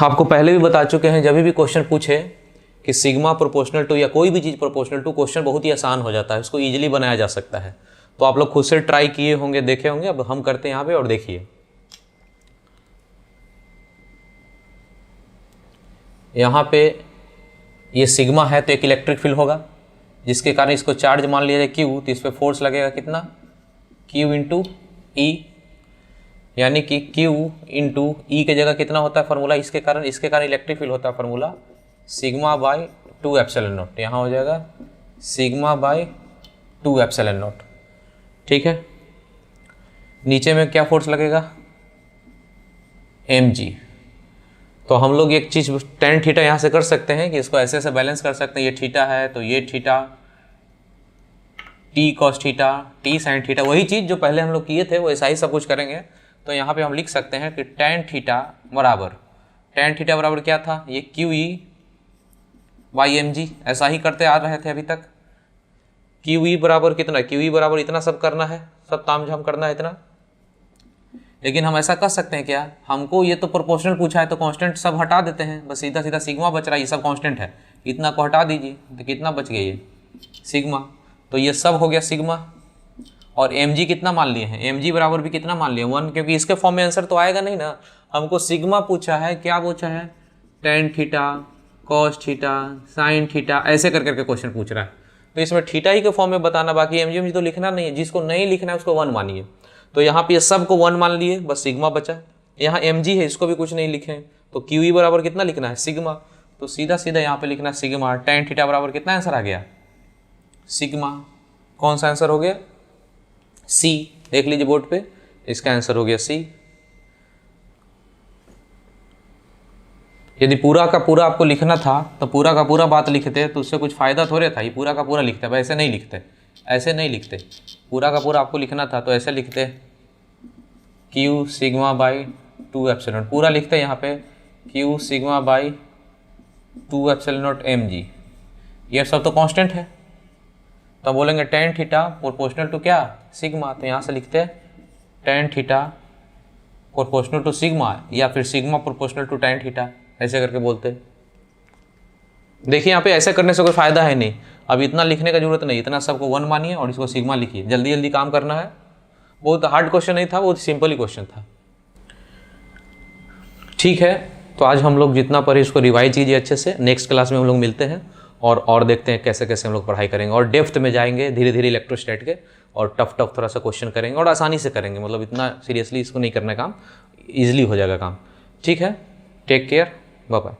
आपको पहले भी बता चुके हैं, जब भी क्वेश्चन पूछे कि सिग्मा प्रोपोर्शनल टू या कोई भी चीज़ प्रोपोर्शनल टू, क्वेश्चन बहुत ही आसान हो जाता है, इसको इजीली बनाया जा सकता है। तो आप लोग खुद से ट्राई किए होंगे, देखे होंगे, अब हम करते हैं यहाँ पे और देखिए। यहाँ पे ये सिग्मा है तो एक इलेक्ट्रिक फील्ड होगा, जिसके कारण इसको चार्ज मान लिया जाए Q, तो इस पर फोर्स लगेगा कितना, Q इंटू ई, यानी कि Q इंटू ई के जगह कितना होता है फार्मूला, इसके कारण इलेक्ट्रिक फील्ड होता है formula sigma by 2 epsilon not. यहाँ हो जाएगा सिग्मा बाई 2 एप्सिलॉन नॉट, ठीक है। नीचे में क्या फोर्स लगेगा, mg। तो हम लोग एक चीज़ टेन थीटा यहाँ से कर सकते हैं कि इसको ऐसे ऐसे बैलेंस कर सकते हैं, ये थीटा है तो ये theta, T cos theta, T sine theta, वही चीज़ जो पहले हम लोग किए थे वो ऐसा ही सब कुछ करेंगे। तो यहाँ पे हम लिख सकते हैं कि टेन थीटा बराबर क्या था, ये q E by m g, ऐसा ही करते आ रहे थे अभी तक। क्यू ई बराबर कितना, क्यू ई बराबर इतना सब करना है, सब तामझाम करना है इतना। लेकिन हम ऐसा कर सकते हैं क्या, हमको ये तो प्रोपोर्शनल पूछा है तो कांस्टेंट सब हटा देते हैं, बस सीधा सीधा सिग्मा बच रहा है, ये सब कांस्टेंट है, इतना को हटा दीजिए तो कितना बच गया, ये सिग्मा। तो ये सब हो गया सिग्मा, और mg कितना मान लिए हैं, mg बराबर भी कितना मान लिए 1, क्योंकि इसके फॉर्म में आंसर तो आएगा नहीं ना। हमको सिग्मा पूछा है, क्या पूछा है, tan theta cos theta sine theta, ऐसे कर करके क्वेश्चन पूछ रहा है। तो इसमें थीटा ही के फॉर्म में बताना, बाकी mg तो लिखना नहीं है, जिसको नहीं लिखना है उसको 1 मानिए। तो यहाँ पे सब को 1 मान लिए, बस सिग्मा बचा। यहाँ mg है, इसको भी कुछ नहीं लिखे, तो क्यू ई बराबर कितना लिखना है, सिग्मा। तो सीधा सीधा यहाँ पे लिखना सिग्मा, टेन थीटा बराबर कितना आंसर आ गया, सिग्मा। कौन सा आंसर हो गया, सी। देख लीजिए बोर्ड पे, इसका आंसर हो गया सी। यदि पूरा का पूरा आपको लिखना था तो पूरा का पूरा बात लिखते तो उससे कुछ फ़ायदा थोड़े था, ये पूरा का पूरा लिखते, अब ऐसे नहीं लिखते, ऐसे नहीं लिखते। पूरा का पूरा आपको लिखना था तो ऐसे लिखते, क्यू सिग्मा बाई 2 एप्सिलॉन, पूरा लिखते यहाँ पे q sigma by 2 epsilon nought mg। ये सब तो कांस्टेंट है, तो बोलेंगे टेन थीटा प्रोपोर्शनल टू क्या, सिग्मा। तो यहाँ से लिखते हैं tan theta proportional to sigma, या फिर sigma proportional to tan theta, ऐसे करके बोलते। देखिए यहाँ पे ऐसे करने से कोई फ़ायदा है नहीं, अब इतना लिखने का जरूरत नहीं, इतना सबको 1 मानिए और इसको सिग्मा लिखिए, जल्दी जल्दी काम करना है। बहुत हार्ड क्वेश्चन नहीं था, बहुत सिंपल ही क्वेश्चन था, ठीक है। तो आज हम लोग जितना पढ़े इसको रिवाइज कीजिए अच्छे से, नेक्स्ट क्लास में हम लोग मिलते हैं और देखते हैं कैसे कैसे हम लोग पढ़ाई करेंगे, और डेप्थ में जाएंगे धीरे धीरे इलेक्ट्रोस्टैट के, और टफ थोड़ा सा क्वेश्चन करेंगे और आसानी से करेंगे, मतलब इतना सीरियसली इसको नहीं करना काम, ईजिली हो जाएगा काम, ठीक है। Take care, bye bye.